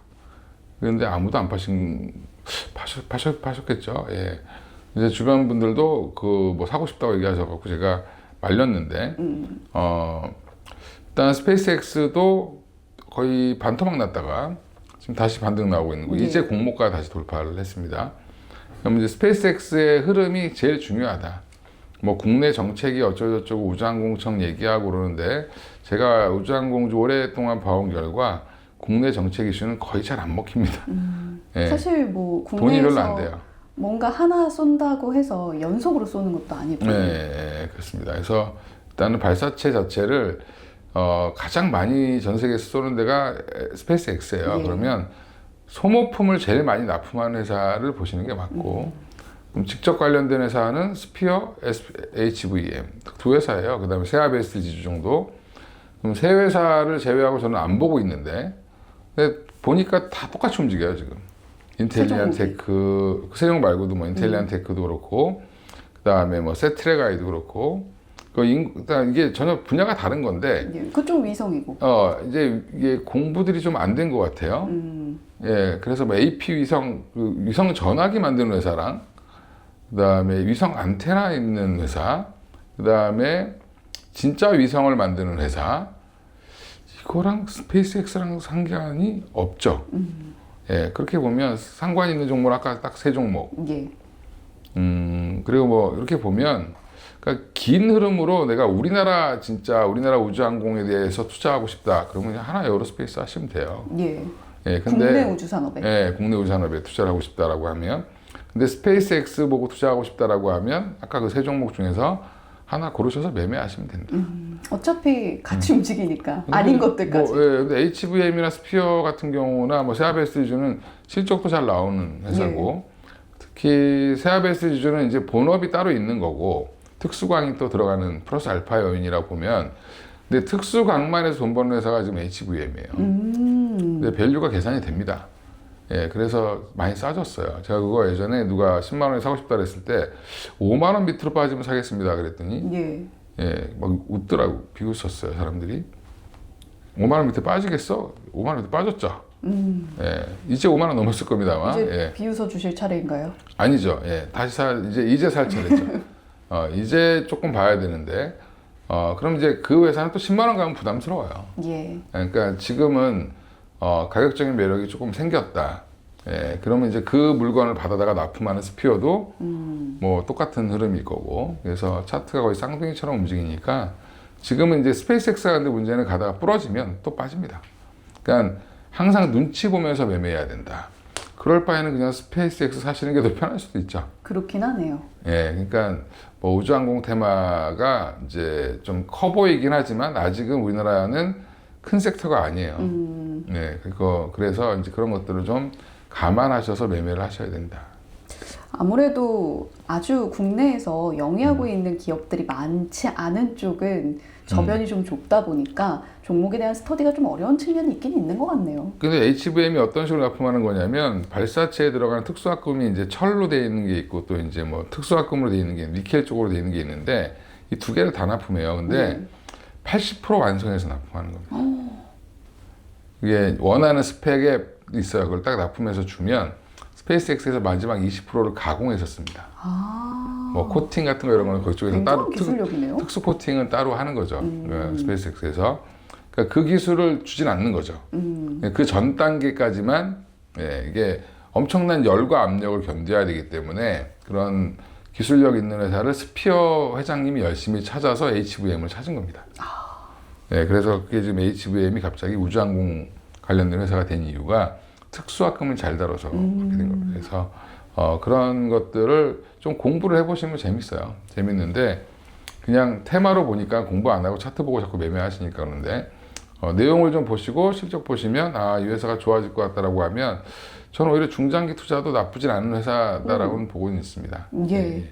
B: 그런데 아무도 안 파셨겠죠. 예. 이제 주변 분들도 그 뭐 사고 싶다고 얘기하셔갖고 제가 말렸는데, 일단 스페이스X도 거의 반토막 났다가 지금 다시 반등 나오고 있는 거. 이제 공모가 다시 돌파를 했습니다. 그럼 이제 스페이스X의 흐름이 제일 중요하다. 뭐 국내 정책이 어쩌고저쩌고 우주항공청 얘기하고 그러는데 제가 우주항공주 오랫동안 봐온 결과 국내 정책 이슈는 거의 잘 안 먹힙니다. 예.
A: 사실 뭐
B: 돈이 별로 안
A: 국내에서
B: 돼요.
A: 뭔가 하나 쏜다고 해서 연속으로 쏘는 것도 아니고.
B: 네, 그렇습니다. 그래서 일단은 발사체 자체를 가장 많이 전 세계에서 쏘는 데가 스페이스X예요.
A: 예.
B: 그러면 소모품을 제일 많이 납품하는 회사를 보시는 게 맞고 그럼 직접 관련된 회사는 스피어, HVM 두 회사예요. 그다음에 세아베스트 지주 정도. 그럼 세 회사를 제외하고 저는 안 보고 있는데, 근데 보니까 다 똑같이 움직여요 지금. 인텔리안 테크, 세종 말고도 뭐 인텔리안 테크도 그렇고, 그다음에 뭐 세트레가이도 그렇고, 이게 전혀 분야가 다른 건데,
A: 예, 그쪽 위성이고.
B: 이제 이게 공부들이 좀 안 된 것 같아요. 예, 그래서 뭐 AP 위성, 그 위성 전화기 만드는 회사랑, 그다음에 위성 안테나 있는 회사, 그다음에 진짜 위성을 만드는 회사, 이거랑 스페이스X랑 상관이 없죠. 예, 그렇게 보면 상관 있는 종목은 아까 딱 세 종목.
A: 예.
B: 그리고 뭐 이렇게 보면, 그러니까 긴 흐름으로 내가 우리나라 우주항공에 대해서 투자하고 싶다. 그러면 그냥 하나 에어로스페이스 하시면 돼요.
A: 예.
B: 예, 근데
A: 국내 우주산업에.
B: 예, 국내 우주산업에 투자를 하고 싶다라고 하면, 근데 스페이스X 보고 투자하고 싶다라고 하면 아까 그 세 종목 중에서 하나 고르셔서 매매하시면 된다.
A: 어차피 같이 움직이니까 아닌 것들까지.
B: 뭐, 예, 근데 HVM이나 스피어 같은 경우나 뭐 세아베스트 지주는 실적도 잘 나오는 회사고, 특히 세아베스트 지주는 이제 본업이 따로 있는 거고 특수광이 또 들어가는 플러스 알파 요인이라고 보면, 근데 특수광만 해서 돈 버는 회사가 지금 HVM이에요. 근데 밸류가 계산이 됩니다. 예, 그래서 많이 싸졌어요. 제가 그거 예전에 누가 10만 원에 사고 싶다 그랬을 때 5만 원 밑으로 빠지면 사겠습니다 그랬더니 막 웃더라고. 비웃었어요 사람들이. 5만 원 밑에 빠지겠어? 5만 원 밑에 빠졌죠. 예, 이제 5만 원 넘었을 겁니다 아마.
A: 이제 비웃어 주실 차례인가요?
B: 아니죠. 예, 다시 이제 살 차례죠. 이제 조금 봐야 되는데, 그럼 이제 그 회사는 또 10만 원 가면 부담스러워요.
A: 예.
B: 그러니까 지금은 가격적인 매력이 조금 생겼다. 예, 그러면 이제 그 물건을 받아다가 납품하는 스피어도 뭐 똑같은 흐름일 거고, 그래서 차트가 거의 쌍둥이처럼 움직이니까 지금은 이제 스페이스X가 근데 문제는 가다가 부러지면 또 빠집니다. 그러니까 항상 눈치 보면서 매매해야 된다. 그럴 바에는 그냥 스페이스X 사시는 게 더 편할 수도 있죠.
A: 그렇긴 하네요.
B: 예, 그러니까 뭐 우주항공 테마가 이제 좀 커 보이긴 하지만 아직은 우리나라는 큰 섹터가 아니에요. 네, 그래서 이제 그런 것들을 좀 감안하셔서 매매를 하셔야 된다.
A: 아무래도 아주 국내에서 영위하고 있는 기업들이 많지 않은 쪽은 저변이 좀 좁다 보니까 종목에 대한 스터디가 좀 어려운 측면이 있긴 있는 것 같네요.
B: 근데 HVM이 어떤 식으로 납품하는 거냐면, 발사체에 들어가는 특수화금이 이제 철로 되어 있는 게 있고, 또 이제 뭐 특수화금으로 되어 있는 게, 니켈 쪽으로 되어 있는 게 있는데, 이 두 개를 다 납품해요. 근데 80% 완성해서 납품하는 겁니다. 이게 원하는 스펙에 있어요. 그걸 딱 납품해서 주면 스페이스X에서 마지막 20%를 가공해서 씁니다. 뭐 코팅 같은 거 이런 거는 그쪽에서 따로
A: 기술력이네요.
B: 특수 코팅은 따로 하는 거죠. 스페이스X에서. 그러니까 그 기술을 주진 않는 거죠. 그 전 단계까지만 이게 엄청난 열과 압력을 견뎌야 되기 때문에 그런 기술력 있는 회사를 스피어 회장님이 열심히 찾아서 HVM을 찾은 겁니다. 네, 그래서 그게 지금 HVM이 갑자기 우주항공 관련된 회사가 된 이유가 특수화금을 잘 다뤄서 그렇게 된 겁니다. 그래서 그런 것들을 좀 공부를 해보시면 재밌어요. 재밌는데 그냥 테마로 보니까 공부 안 하고 차트 보고 자꾸 매매하시니까 그러는데 내용을 좀 보시고 실적 보시면 이 회사가 좋아질 것 같다라고 하면 저는 오히려 중장기 투자도 나쁘진 않은 회사다라고는 보고는 있습니다.
A: 예.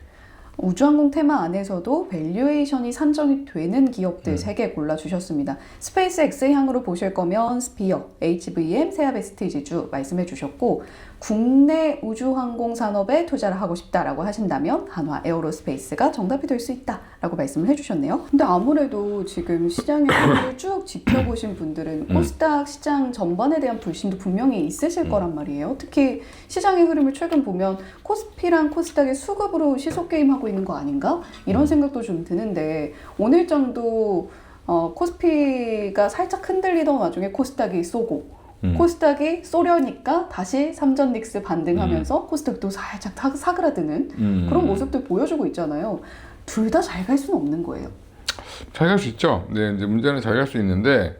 A: 우주항공 테마 안에서도 밸류에이션이 산정이 되는 기업들 3개 골라주셨습니다. 스페이스X 향으로 보실 거면 스피어, HVM, 세아베스트 지주 말씀해 주셨고, 국내 우주항공 산업에 투자를 하고 싶다라고 하신다면 한화 에어로스페이스가 정답이 될 수 있다라고 말씀을 해주셨네요. 근데 아무래도 지금 시장의 흐름을 쭉 지켜보신 분들은 코스닥 시장 전반에 대한 불신도 분명히 있으실 거란 말이에요. 특히 시장의 흐름을 최근 보면 코스피랑 코스닥의 수급으로 시속 게임하고 있는 거 아닌가? 이런 생각도 좀 드는데 오늘 정도 코스피가 살짝 흔들리던 와중에 코스닥이 쏘고 코스닥이 쏘려니까 다시 삼전 닉스 반등하면서 코스닥도 살짝 사그라드는 그런 모습들 보여주고 있잖아요. 둘 다 잘 갈 수는 없는 거예요.
B: 잘 갈 수 있죠. 네, 이제 문제는 잘 갈 수 있는데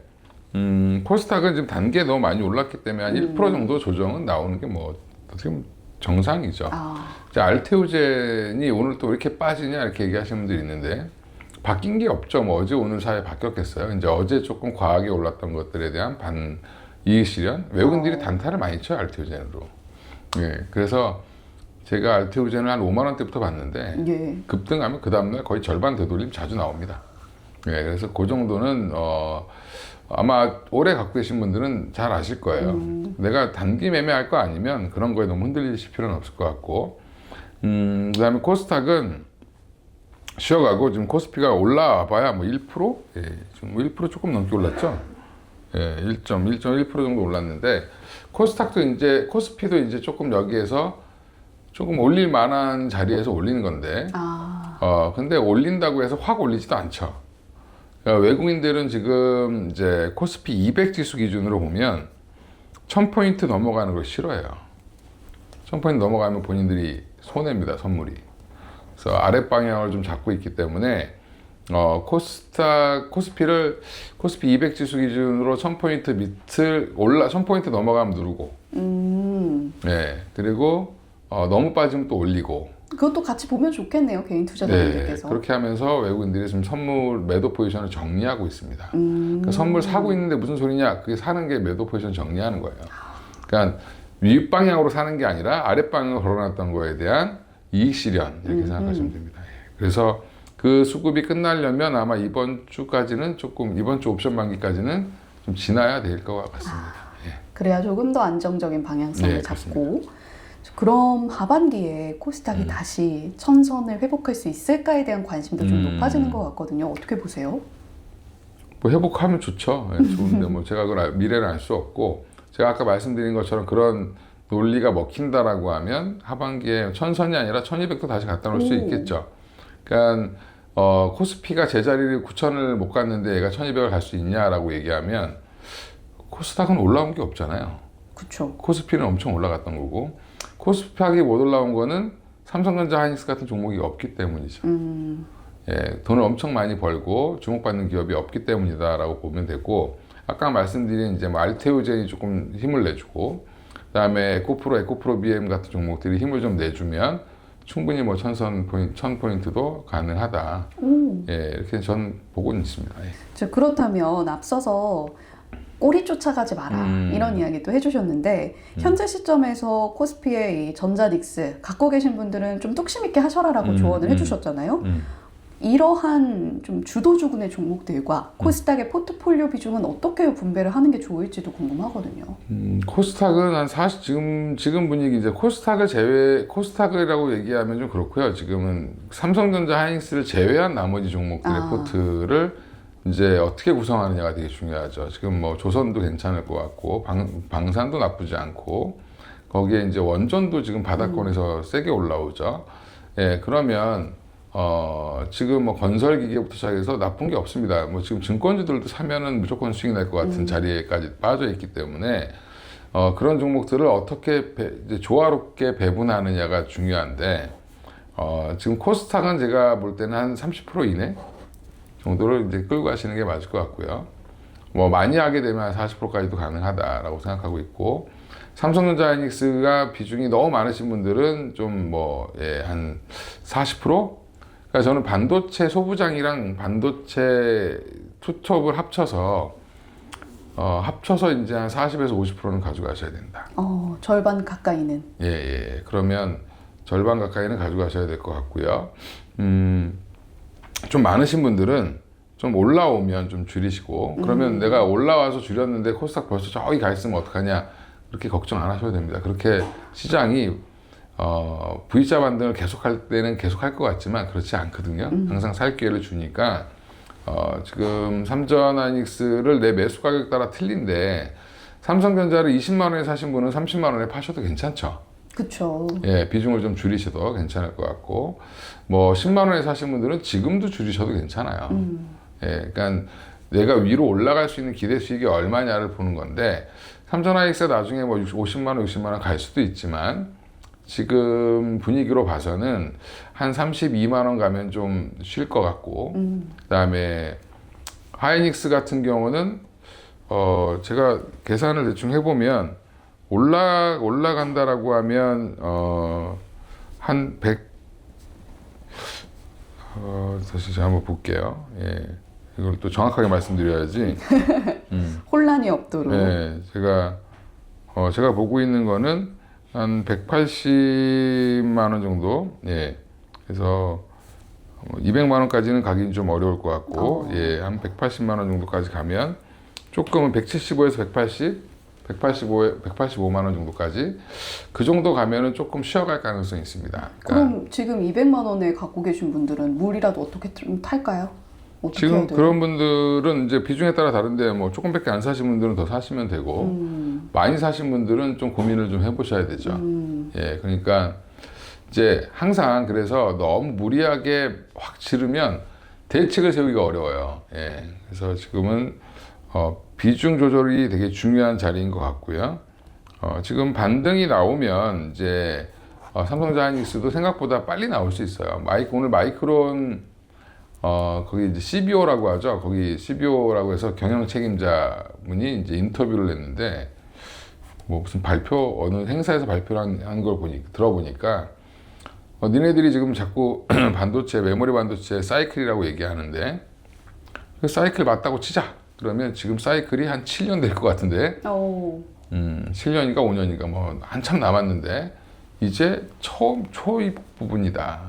B: 코스닥은 지금 단계 너무 많이 올랐기 때문에 한 1% 정도 조정은 나오는 게 뭐 어떻게 보면 정상이죠. 이제 알테오젠이 오늘 또 왜 이렇게 빠지냐 이렇게 얘기하시는 분들이 있는데 바뀐 게 없죠. 뭐 어제 오늘 사이에 바뀌었겠어요. 이제 어제 조금 과하게 올랐던 것들에 대한 이익 실현 외국인들이 단타를 많이 쳐요 알테오젠으로. 예, 그래서 제가 알테오젠을 한 5만 원대부터 봤는데
A: 예.
B: 급등하면 그 다음날 거의 절반 되돌림 자주 나옵니다. 예, 그래서 그 정도는 아마 오래 갖고 계신 분들은 잘 아실 거예요. 내가 단기 매매할 거 아니면 그런 거에 너무 흔들리실 필요는 없을 것 같고, 그다음에 코스닥은 쉬어가고 지금 코스피가 올라와봐야 뭐 1%? 예, 지금 뭐 1% 조금 넘게 올랐죠. 예, 1.1% 정도 올랐는데 코스닥도 이제 코스피도 이제 조금 여기에서 조금 올릴 만한 자리에서 올리는 건데, 근데 올린다고 해서 확 올리지도 않죠. 그러니까 외국인들은 지금 이제 코스피 200 지수 기준으로 보면 1000포인트 넘어가는 걸 싫어해요. 1000포인트 넘어가면 본인들이 손해입니다, 선물이. 그래서 아랫 방향을 좀 잡고 있기 때문에 코스피 200 지수 기준으로 1000포인트 밑을 1000포인트 넘어가면 누르고, 네, 그리고 너무 빠지면 또 올리고.
A: 그것도 같이 보면 좋겠네요, 개인 투자자분들께서.
B: 네, 그렇게 하면서 외국인들이 지금 선물 매도 포지션을 정리하고 있습니다. 그러니까 선물 사고 있는데 무슨 소리냐? 그게 사는 게 매도 포지션 정리하는 거예요. 그러니까 윗방향으로 사는 게 아니라 아랫방향으로 걸어놨던 거에 대한 이익 실현, 이렇게 생각하시면 됩니다. 예. 그래서 그 수급이 끝나려면 아마 이번 주 옵션 만기까지는 좀 지나야 될 것 같습니다. 예.
A: 그래야 조금 더 안정적인 방향성을
B: 네,
A: 잡고. 그럼 하반기에 코스닥이 다시 천선을 회복할 수 있을까에 대한 관심도 좀 높아지는 것 같거든요. 어떻게 보세요?
B: 뭐 회복하면 좋죠. 예, 좋은데 뭐 제가 그걸 미래를 알 수 없고, 제가 아까 말씀드린 것처럼 그런 논리가 먹힌다라고 하면 하반기에 천선이 아니라 1200도 다시 갖다 놓을 수 있겠죠. 그러니까 코스피가 제자리를 9000을 못 갔는데 얘가 1200을 갈 수 있냐라고 얘기하면 코스닥은 올라온 게 없잖아요.
A: 그렇죠.
B: 코스피는 엄청 올라갔던 거고, 코스닥이 못 올라온 거는 삼성전자, 하이닉스 같은 종목이 없기 때문이죠. 예, 돈을 엄청 많이 벌고 주목받는 기업이 없기 때문이다라고 보면 되고, 아까 말씀드린 이제 뭐 알테오젠이 조금 힘을 내주고, 그다음에 에코프로 BM 같은 종목들이 힘을 좀 내주면 충분히 뭐 1000포인트도 가능하다. 예, 이렇게 전 보고 있습니다. 예.
A: 그렇다면 앞서서 꼬리 쫓아가지 마라 이런 이야기도 해주셨는데 현재 시점에서 코스피의 이 전자닉스 갖고 계신 분들은 좀 뚝심 있게 하셔라라고 조언을 해주셨잖아요. 이러한 좀 주도주군의 종목들과 코스닥의 포트폴리오 비중은 어떻게 분배를 하는 게 좋을지도 궁금하거든요.
B: 코스닥은 한 40, 지금 분위기 이제 코스닥이라고 얘기하면 좀 그렇고요. 지금은 삼성전자, 하이닉스를 제외한 나머지 종목들의 포트를 이제 어떻게 구성하느냐가 되게 중요하죠. 지금 뭐 조선도 괜찮을 것 같고, 방산도 나쁘지 않고, 거기에 이제 원전도 지금 바닥권에서 세게 올라오죠. 예, 그러면 지금 뭐 건설 기계부터 시작해서 나쁜 게 없습니다. 뭐 지금 증권주들도 사면은 무조건 수익 날 것 같은 자리에까지 빠져 있기 때문에 그런 종목들을 어떻게 이제 조화롭게 배분하느냐가 중요한데, 지금 코스닥은 제가 볼 때는 한 30% 이내 정도를 이제 끌고 가시는 게 맞을 것 같고요. 뭐 많이 하게 되면 한 40%까지도 가능하다라고 생각하고 있고, 삼성전자, 하이닉스가 비중이 너무 많으신 분들은 좀 뭐 한 40%? 그러니까 저는 반도체 소부장이랑 반도체 투톱을 합쳐서 이제 한 40에서 50%는 가져가셔야 된다.
A: 절반 가까이는.
B: 예. 그러면 절반 가까이는 가져가셔야 될 것 같고요. 좀 많으신 분들은 좀 올라오면 좀 줄이시고, 그러면 내가 올라와서 줄였는데 코스닥 벌써 저기 가 있으면 어떡하냐, 그렇게 걱정 안 하셔도 됩니다. 그렇게 시장이 V자 반등을 계속할 때는 계속할 것 같지만 그렇지 않거든요. 항상 살 기회를 주니까 지금 삼전하이닉스를 내 매수 가격 따라 틀린데, 삼성전자를 20만 원에 사신 분은 30만 원에 파셔도 괜찮죠.
A: 그렇죠.
B: 예, 비중을 좀 줄이셔도 괜찮을 것 같고, 뭐 10만 원에 사신 분들은 지금도 줄이셔도 괜찮아요. 예, 그러니까 내가 위로 올라갈 수 있는 기대 수익이 얼마냐를 보는 건데, 삼전하이닉스가 나중에 뭐 50만 원, 60만 원 갈 수도 있지만 지금 분위기로 봐서는 한 32만 원 가면 좀 쉴 것 같고, 그다음에 하이닉스 같은 경우는 제가 계산을 대충 해보면 올라간다라고 하면 한 100, 다시 제가 한번 볼게요. 예, 이걸 또 정확하게 말씀드려야지.
A: 혼란이 없도록.
B: 네, 제가 보고 있는 거는 한 180만 원 정도. 예. 그래서 200만 원까지는 가긴 좀 어려울 것 같고, 예, 한 180만 원 정도까지 가면 조금은 175에서 180, 185만 원 정도까지 그 정도 가면은 조금 쉬어갈 가능성이 있습니다. 그러니까
A: 그럼 지금 200만 원에 갖고 계신 분들은 물이라도 어떻게 좀 탈까요? 어떻게 해야
B: 지금
A: 돼요?
B: 그런 분들은 이제 비중에 따라 다른데 뭐 조금밖에 안 사신 분들은 더 사시면 되고 많이 사신 분들은 좀 고민을 좀 해보셔야 되죠. 예, 그러니까 이제 항상 그래서 너무 무리하게 확 지르면 대책을 세우기가 어려워요. 예, 그래서 지금은 비중 조절이 되게 중요한 자리인 것 같고요. 지금 반등이 나오면 이제 삼성전자 하이닉스도 생각보다 빨리 나올 수 있어요. 오늘 마이크론 거기 이제 CBO라고 하죠. 거기 CBO라고 해서 경영 책임자분이 이제 인터뷰를 했는데 뭐 무슨 어느 행사에서 발표를 한 걸 들어보니까 니네들이 지금 자꾸 메모리 반도체 사이클이라고 얘기하는데 그 사이클 맞다고 치자. 그러면 지금 사이클이 한 7년 될 것 같은데 7년인가 5년인가 뭐 한참 남았는데 이제 초입 부분이다.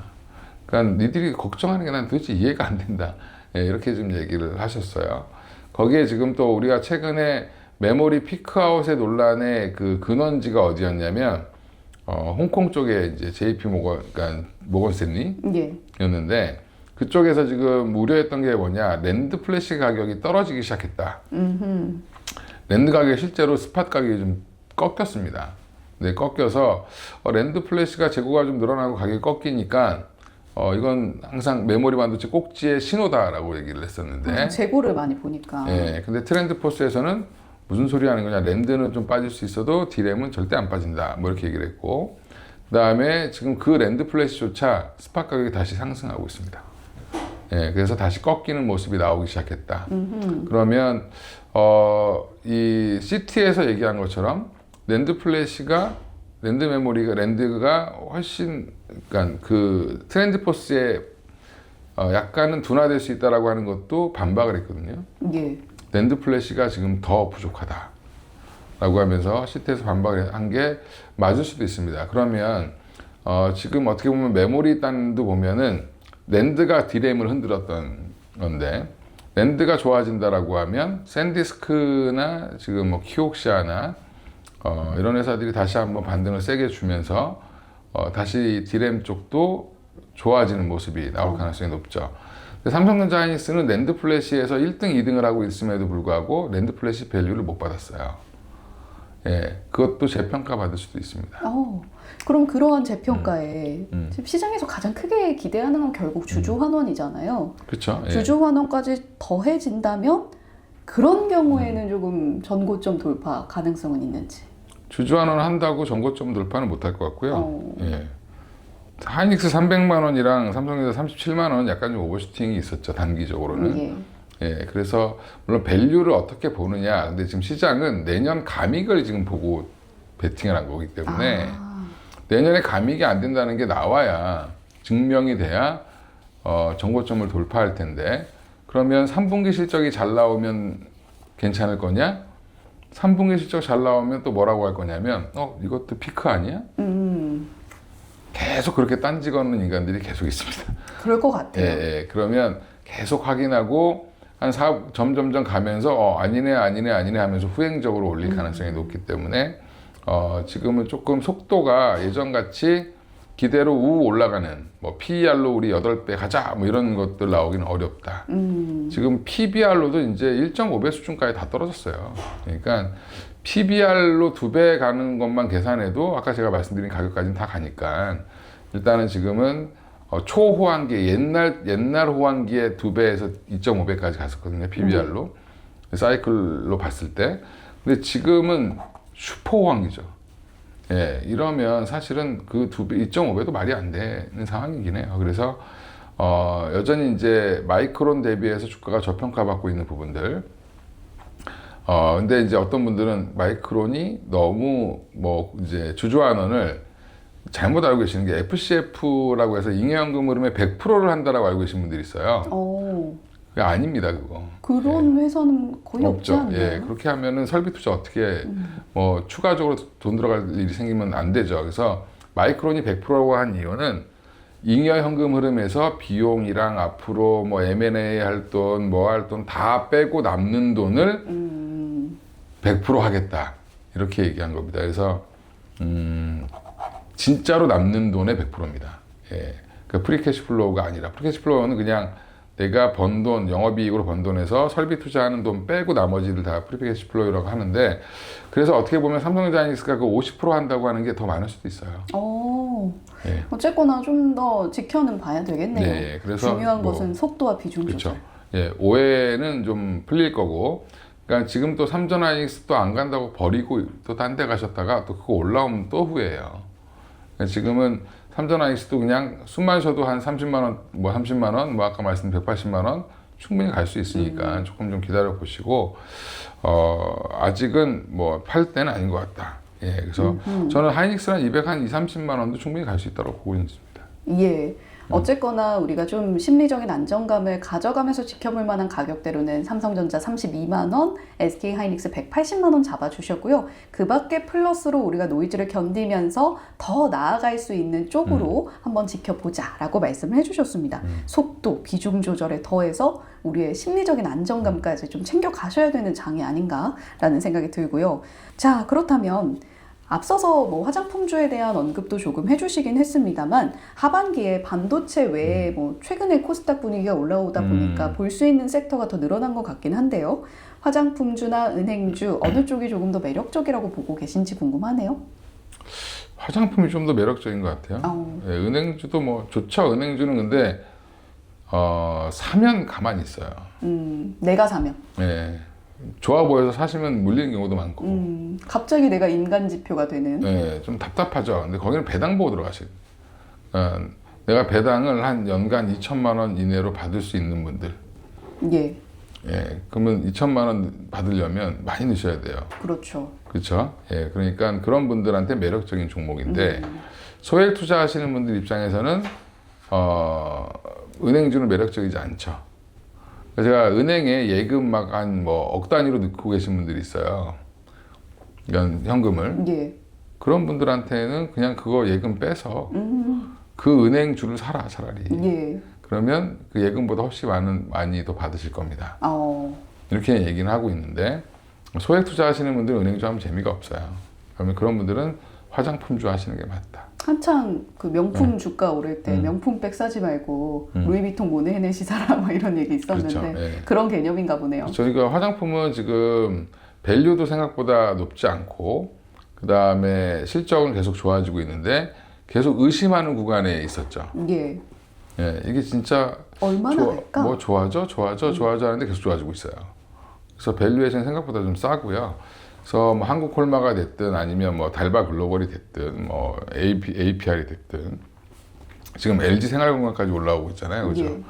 B: 그러니까 니들이 걱정하는 게 난 도대체 이해가 안 된다. 예, 이렇게 좀 얘기를 하셨어요. 거기에 지금 또 우리가 최근에 메모리 피크아웃의 논란의 그 근원지가 어디였냐면 홍콩 쪽에 이제 그러니까 모건 스탠리였는데 그쪽에서 지금 우려했던 게 뭐냐, 랜드 플래시 가격이 떨어지기 시작했다. 랜드 가격이 실제로 스팟 가격이 좀 꺾였습니다. 근데 꺾여서 랜드 플래시가 재고가 좀 늘어나고 가격이 꺾이니까 이건 항상 메모리 반도체 꼭지의 신호다라고 얘기를 했었는데
A: 재고를 많이 보니까.
B: 예, 근데 트렌드 포스에서는 무슨 소리 하는 거냐, 랜드는 좀 빠질 수 있어도 디램은 절대 안 빠진다, 뭐 이렇게 얘기를 했고, 그 다음에 지금 그 랜드 플래시조차 스팟 가격이 다시 상승하고 있습니다. 예, 그래서 다시 꺾이는 모습이 나오기 시작했다. 그러면 이 CT에서 얘기한 것처럼 랜드 메모리가 훨씬, 그러니까 그 트렌드 포스에 약간은 둔화될 수 있다라고 하는 것도 반박을 했거든요.
A: 예.
B: 랜드 플래시가 지금 더 부족하다 라고 하면서 CT에서 반박을 한 게 맞을 수도 있습니다. 그러면 지금 어떻게 보면 메모리 단도 보면은 랜드가 디램을 흔들었던 건데, 랜드가 좋아진다라고 하면 샌디스크나 지금 뭐 키옥시아나 이런 회사들이 다시 한번 반등을 세게 주면서 다시 디램 쪽도 좋아지는 모습이 나올 가능성이 높죠. 삼성전자 하이닉스는 랜드 플래시에서 1등, 2등을 하고 있음에도 불구하고 랜드 플래시 밸류를 못 받았어요. 예, 그것도 재평가 받을 수도 있습니다.
A: 그럼 그러한 재평가에 지금 시장에서 가장 크게 기대하는 건 결국 주주 환원이잖아요.
B: 그렇죠. 예.
A: 주주 환원까지 더해진다면 그런 경우에는 조금 전고점 돌파 가능성은 있는지.
B: 주주 환원을 한다고 전고점 돌파는 못할 것 같고요. 예. 하이닉스 300만 원이랑 삼성전자 37만 원은 약간 좀 오버슈팅이 있었죠, 단기적으로는.
A: 예.
B: 예, 그래서 물론 밸류를 어떻게 보느냐. 근데 지금 시장은 내년 감익을 지금 보고 베팅을 한 거기 때문에 내년에 감익이 안 된다는 게 나와야, 증명이 돼야 전고점을 돌파할 텐데, 그러면 3분기 실적이 잘 나오면 괜찮을 거냐? 3분기 실적 잘 나오면 또 뭐라고 할 거냐면 이것도 피크 아니야? 계속 그렇게 딴지 걷는 인간들이 계속 있습니다.
A: 그럴 것 같아요.
B: 예, 그러면 계속 확인하고 점점점 가면서 아니네 하면서 후행적으로 올릴 가능성이 높기 때문에 지금은 조금 속도가 예전같이 기대로 올라가는, 뭐 PER로 우리 8배 가자 뭐 이런 것들 나오기는 어렵다. 지금 PBR로도 이제 1.5배 수준까지 다 떨어졌어요. 그러니까 PBR로 2배 가는 것만 계산해도 아까 제가 말씀드린 가격까지는 다 가니까 일단은 지금은 초호황기, 옛날 호황기의 2배에서 2.5배까지 갔었거든요, PBR로. 사이클로 봤을 때. 근데 지금은 슈퍼 호황기죠. 예, 이러면 사실은 그 2.5배도 말이 안 되는 상황이긴 해요. 그래서 여전히 이제 마이크론 대비해서 주가가 저평가받고 있는 부분들. 근데 이제 어떤 분들은 마이크론이 너무 뭐 이제 주주환원을 잘못 알고 계시는 게 FCF라고 해서 잉여연금 흐름의 100%를 한다라고 알고 계신 분들이 있어요. 그게 아닙니다, 그거.
A: 그런 회사는 거의 없지
B: 없죠.
A: 않나요?
B: 예, 그렇게 하면은 설비 투자 어떻게 뭐 추가적으로 돈 들어갈 일이 생기면 안 되죠. 그래서 마이크론이 100%라고 한 이유는 잉여 현금 흐름에서 비용이랑 앞으로 뭐 M&A 할 돈, 뭐 할 돈 다 빼고 남는 돈을 100% 하겠다. 이렇게 얘기한 겁니다. 그래서 진짜로 남는 돈의 100%입니다. 예. 그 프리캐시 플로우가 아니라 프리캐시 플로우는 그냥 내가 번 돈, 영업이익으로 번 돈에서 설비 투자하는 돈 빼고 나머지를 다 프리캐시 플로우라고 하는데 그래서 어떻게 보면 삼성전자니스가 그 50% 한다고 하는 게 더 많을 수도 있어요.
A: 예. 어쨌거나 좀 더 지켜는 봐야 되겠네요.
B: 네, 그래서
A: 중요한
B: 뭐,
A: 것은 속도와 비중 조절.
B: 그렇죠. 예, 오해는 좀 풀릴 거고 그러니까 지금 또 삼성전자니스 또 안 간다고 버리고 또 딴 데 가셨다가 또 그거 올라오면 또 후회해요. 그러니까 지금은 삼성전자니스도 그냥 숨만 쉬어도 한 30만 원, 뭐 30만 원, 뭐 아까 말씀드린 180만 원 충분히 갈 수 있으니까 조금 좀 기다려 보시고 아직은 뭐 팔 때는 아닌 것 같다. 예, 그래서 저는 하이닉스는 230만 원도 충분히 갈 수 있다고 보고 있습니다.
A: 예. 어쨌거나 우리가 좀 심리적인 안정감을 가져가면서 지켜볼 만한 가격대로는 삼성전자 32만 원, SK 하이닉스 180만 원 잡아주셨고요. 그 밖에 플러스로 우리가 노이즈를 견디면서 더 나아갈 수 있는 쪽으로 한번 지켜보자라고 말씀을 해주셨습니다. 속도, 비중 조절에 더해서 우리의 심리적인 안정감까지 좀 챙겨가셔야 되는 장이 아닌가라는 생각이 들고요. 자, 그렇다면 앞서서 뭐 화장품주에 대한 언급도 조금 해주시긴 했습니다만 하반기에 반도체 외에 뭐 최근에 코스닥 분위기가 올라오다 보니까 볼 수 있는 섹터가 더 늘어난 것 같긴 한데요. 화장품주나 은행주 어느 쪽이 조금 더 매력적이라고 보고 계신지 궁금하네요.
B: 화장품이 좀 더 매력적인 것 같아요. 예, 은행주도 뭐 좋죠. 은행주는 근데 사면 가만히 있어요.
A: 내가 사면.
B: 예. 좋아 보여서 사시면 물리는 경우도 많고.
A: 갑자기 내가 인간 지표가 되는.
B: 네, 좀 답답하죠. 근데 거기는 배당 보고 들어가시고. 내가 배당을 한 연간 2천만 원 이내로 받을 수 있는 분들.
A: 예.
B: 예, 그러면 2천만 원 받으려면 많이 넣으셔야 돼요.
A: 그렇죠.
B: 그렇죠. 예, 그러니까 그런 분들한테 매력적인 종목인데 소액 투자하시는 분들 입장에서는 은행주는 매력적이지 않죠. 제가 은행에 예금 막 한 뭐 억 단위로 넣고 계신 분들이 있어요. 현금을.
A: 예.
B: 그런 분들한테는 그냥 그거 예금 빼서 그 은행주를 사라 차라리.
A: 예.
B: 그러면 그 예금보다 훨씬 많이 더 받으실 겁니다. 이렇게 얘기는 하고 있는데 소액 투자하시는 분들은 은행주 하면 재미가 없어요. 그러면 그런 분들은 화장품주 하시는 게 맞다.
A: 한창 그 명품 주가 오를 때 명품백 사지 말고 루이비통 모네헤네시 사라 뭐 이런 얘기 있었는데
B: 그렇죠. 예.
A: 그런 개념인가 보네요.
B: 저희가 화장품은 지금 밸류도 생각보다 높지 않고 그 다음에 실적은 계속 좋아지고 있는데 계속 의심하는 구간에 있었죠.
A: 예.
B: 예, 이게 진짜
A: 얼마나 할까?
B: 뭐 좋아져 하는데 계속 좋아지고 있어요. 그래서 밸류에이션 생각보다 좀 싸고요. 그래서 뭐 한국 콜마가 됐든 아니면 뭐 달바 글로벌이 됐든 뭐 APR이 됐든 지금 LG 생활건강까지 올라오고 있잖아요, 그죠?
A: 예.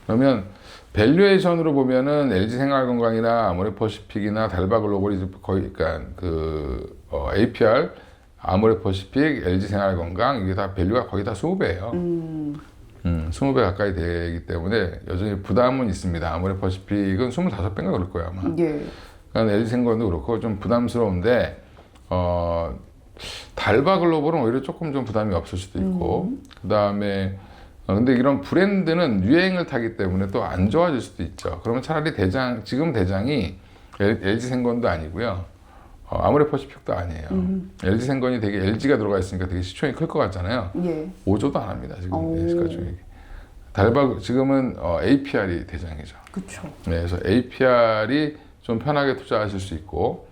B: 그러면 밸류에이션으로 보면은 LG 생활건강이나 아모레퍼시픽이나 달바 글로벌이 거의 그러니까 APR, 아모레퍼시픽, LG 생활건강 이게 다 밸류가 거의 다 20배예요. 20배 가까이 되기 때문에 여전히 부담은 있습니다. 아모레퍼시픽은 25배인가 그럴 거예요, 아마.
A: 예.
B: 그러니까 LG 생건도 그렇고 좀 부담스러운데 달바 글로벌은 오히려 조금 좀 부담이 없을 수도 있고 그 다음에 근데 이런 브랜드는 유행을 타기 때문에 또 안 좋아질 수도 있죠. 그러면 차라리 지금 대장이 LG 생건도 아니고요. 아모레퍼시픽도 아니에요. LG 생건이 되게 LG가 들어가 있으니까 되게 시총이 클 것 같잖아요.
A: 예.
B: 5조도 안 합니다. 지금 시가총액이. 달바 지금은 APR이 대장이죠.
A: 그렇죠.
B: 네, 그래서 APR이 좀 편하게 투자하실 수 있고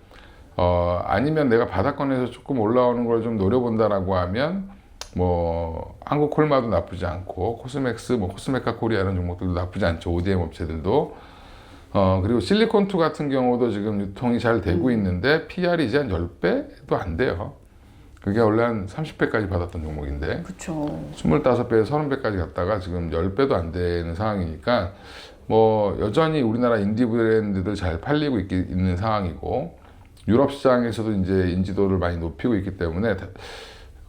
B: 아니면 내가 바닥권에서 조금 올라오는 걸 좀 노려본다라고 하면 뭐 한국 콜마도 나쁘지 않고 코스맥스, 뭐 코스메카 코리아 이런 종목들도 나쁘지 않죠. ODM 업체들도 그리고 실리콘2 같은 경우도 지금 유통이 잘 되고 있는데 PR이 이제 한 10배도 안 돼요. 그게 원래 한 30배까지 받았던 종목인데
A: 그렇죠.
B: 25배에서 30배까지 갔다가 지금 10배도 안 되는 상황이니까 뭐 여전히 우리나라 인디 브랜드들 잘 팔리고 있는 상황이고 유럽 시장에서도 이제 인지도를 많이 높이고 있기 때문에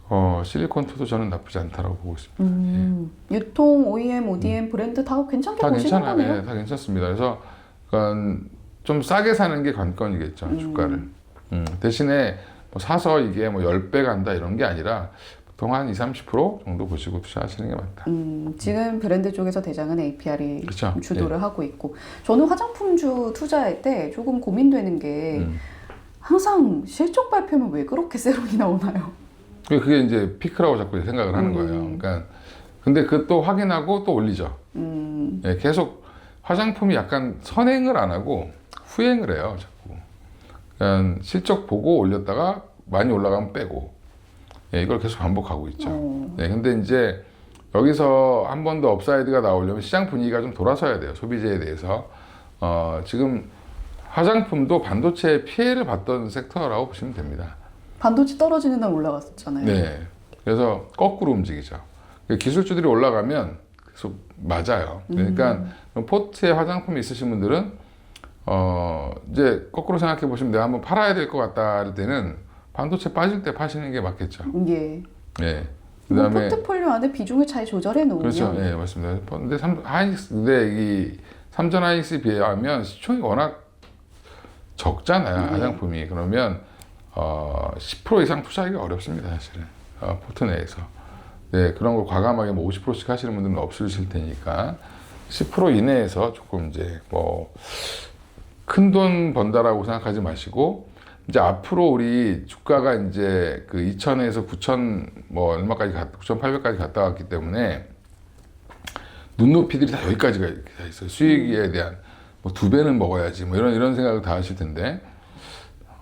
B: 실리콘2도 저는 나쁘지 않다라고 보고 있습니다.
A: 유통, OEM, ODM 브랜드 다 괜찮게
B: 다
A: 보시는
B: 괜찮아요.
A: 거네요.
B: 예, 다 괜찮습니다. 그래서 좀 싸게 사는 게 관건이겠죠, 주가를. 대신에 뭐 사서 이게 뭐 10배 간다 이런 게 아니라 보통 한 20-30% 정도 보시고 투자하시는 게 맞다.
A: 지금 브랜드 쪽에서 대장은 APR이
B: 그렇죠.
A: 주도를 하고 있고, 저는 화장품주 투자할 때 조금 고민되는 게 항상 실적 발표면 왜 그렇게 세론이 나오나요?
B: 그게 이제 피크라고 자꾸 생각을 하는 거예요. 그러니까 근데 그 또 확인하고 또 올리죠. 예, 계속 화장품이 약간 선행을 안 하고 후행을 해요, 자꾸. 그러니까 실적 보고 올렸다가 많이 올라가면 빼고, 예, 이걸 계속 반복하고 있죠. 예, 근데 이제 여기서 한 번 더 업사이드가 나오려면 시장 분위기가 좀 돌아서야 돼요, 소비재에 대해서. 지금 화장품도 반도체에 피해를 봤던 섹터라고 보시면 됩니다.
A: 반도체 떨어지는 날 올라갔었잖아요.
B: 네. 그래서 거꾸로 움직이죠. 기술주들이 올라가면 계속 맞아요. 그러니까 포트에 화장품이 있으신 분들은 이제 거꾸로 생각해 보시면 내가 한번 팔아야 될 것 같다 할 때는 반도체 빠질 때 파시는 게 맞겠죠.
A: 예.
B: 예.
A: 뭐
B: 그다음에
A: 포트폴리오 안에 비중을 잘 조절해 놓으면
B: 그렇죠. 예, 맞습니다. 근데 이 삼전 하이닉스에 비하면 시총이 워낙 적잖아요. 화장품이. 그러면 10% 이상 투자하기가 어렵습니다, 사실은. 포트 내에서. 네, 그런 걸 과감하게 뭐 50%씩 하시는 분들은 없으실 테니까 10% 이내에서 조금 이제 뭐 큰 돈 번다라고 생각하지 마시고, 이제 앞으로 우리 주가가 이제 그 2,000에서 9,000 뭐 얼마까지 9,800까지 갔다 왔기 때문에 눈높이들이 다 여기까지가 이렇게 다 있어요. 수익에 대한 뭐 2배는 먹어야지 뭐 이런 생각을 다 하실 텐데,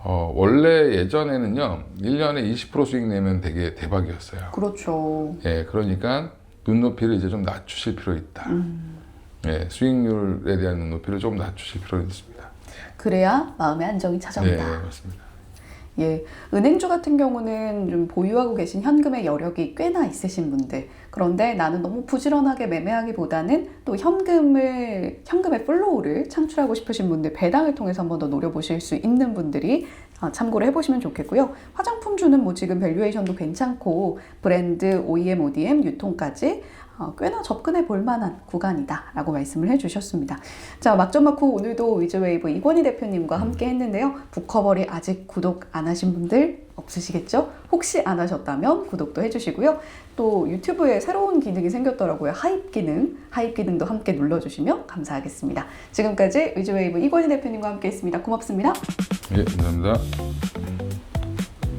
B: 원래 예전에는요 1년에 20% 수익 내면 되게 대박이었어요.
A: 그렇죠.
B: 예, 그러니까 눈높이를 이제 좀 낮추실 필요 있다. 예, 수익률에 대한 눈높이를 좀 낮추실 필요는 있습니다.
A: 그래야 마음의 안정이 찾아온다.
B: 네, 맞습니다.
A: 예, 은행주 같은 경우는 좀 보유하고 계신 현금의 여력이 꽤나 있으신 분들, 그런데 나는 너무 부지런하게 매매하기보다는 또 현금의 플로우를 창출하고 싶으신 분들, 배당을 통해서 한 번 더 노려보실 수 있는 분들이 참고를 해보시면 좋겠고요. 화장품주는 뭐 지금 밸류에이션도 괜찮고 브랜드, OEM, ODM, 유통까지 꽤나 접근해 볼 만한 구간이다 라고 말씀을 해주셨습니다. 자, 막전막후 오늘도 위즈웨이브 이권희 대표님과 함께 했는데요. 북커버리 아직 구독 안 하신 분들 없으시겠죠? 혹시 안 하셨다면 구독도 해주시고요. 또 유튜브에 새로운 기능이 생겼더라고요. 하입 기능도 함께 눌러주시면 감사하겠습니다. 지금까지 위즈웨이브 이권희 대표님과 함께 했습니다. 고맙습니다.
B: 예, 감사합니다.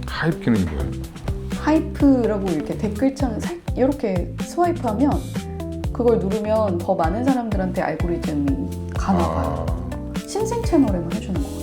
B: 하입 기능이 뭐예요?
A: 하이프라고 이렇게 댓글창 이렇게 스와이프하면 그걸 누르면 더 많은 사람들한테 알고리즘이 가나 봐요. 신생 채널에만 해주는 거예요.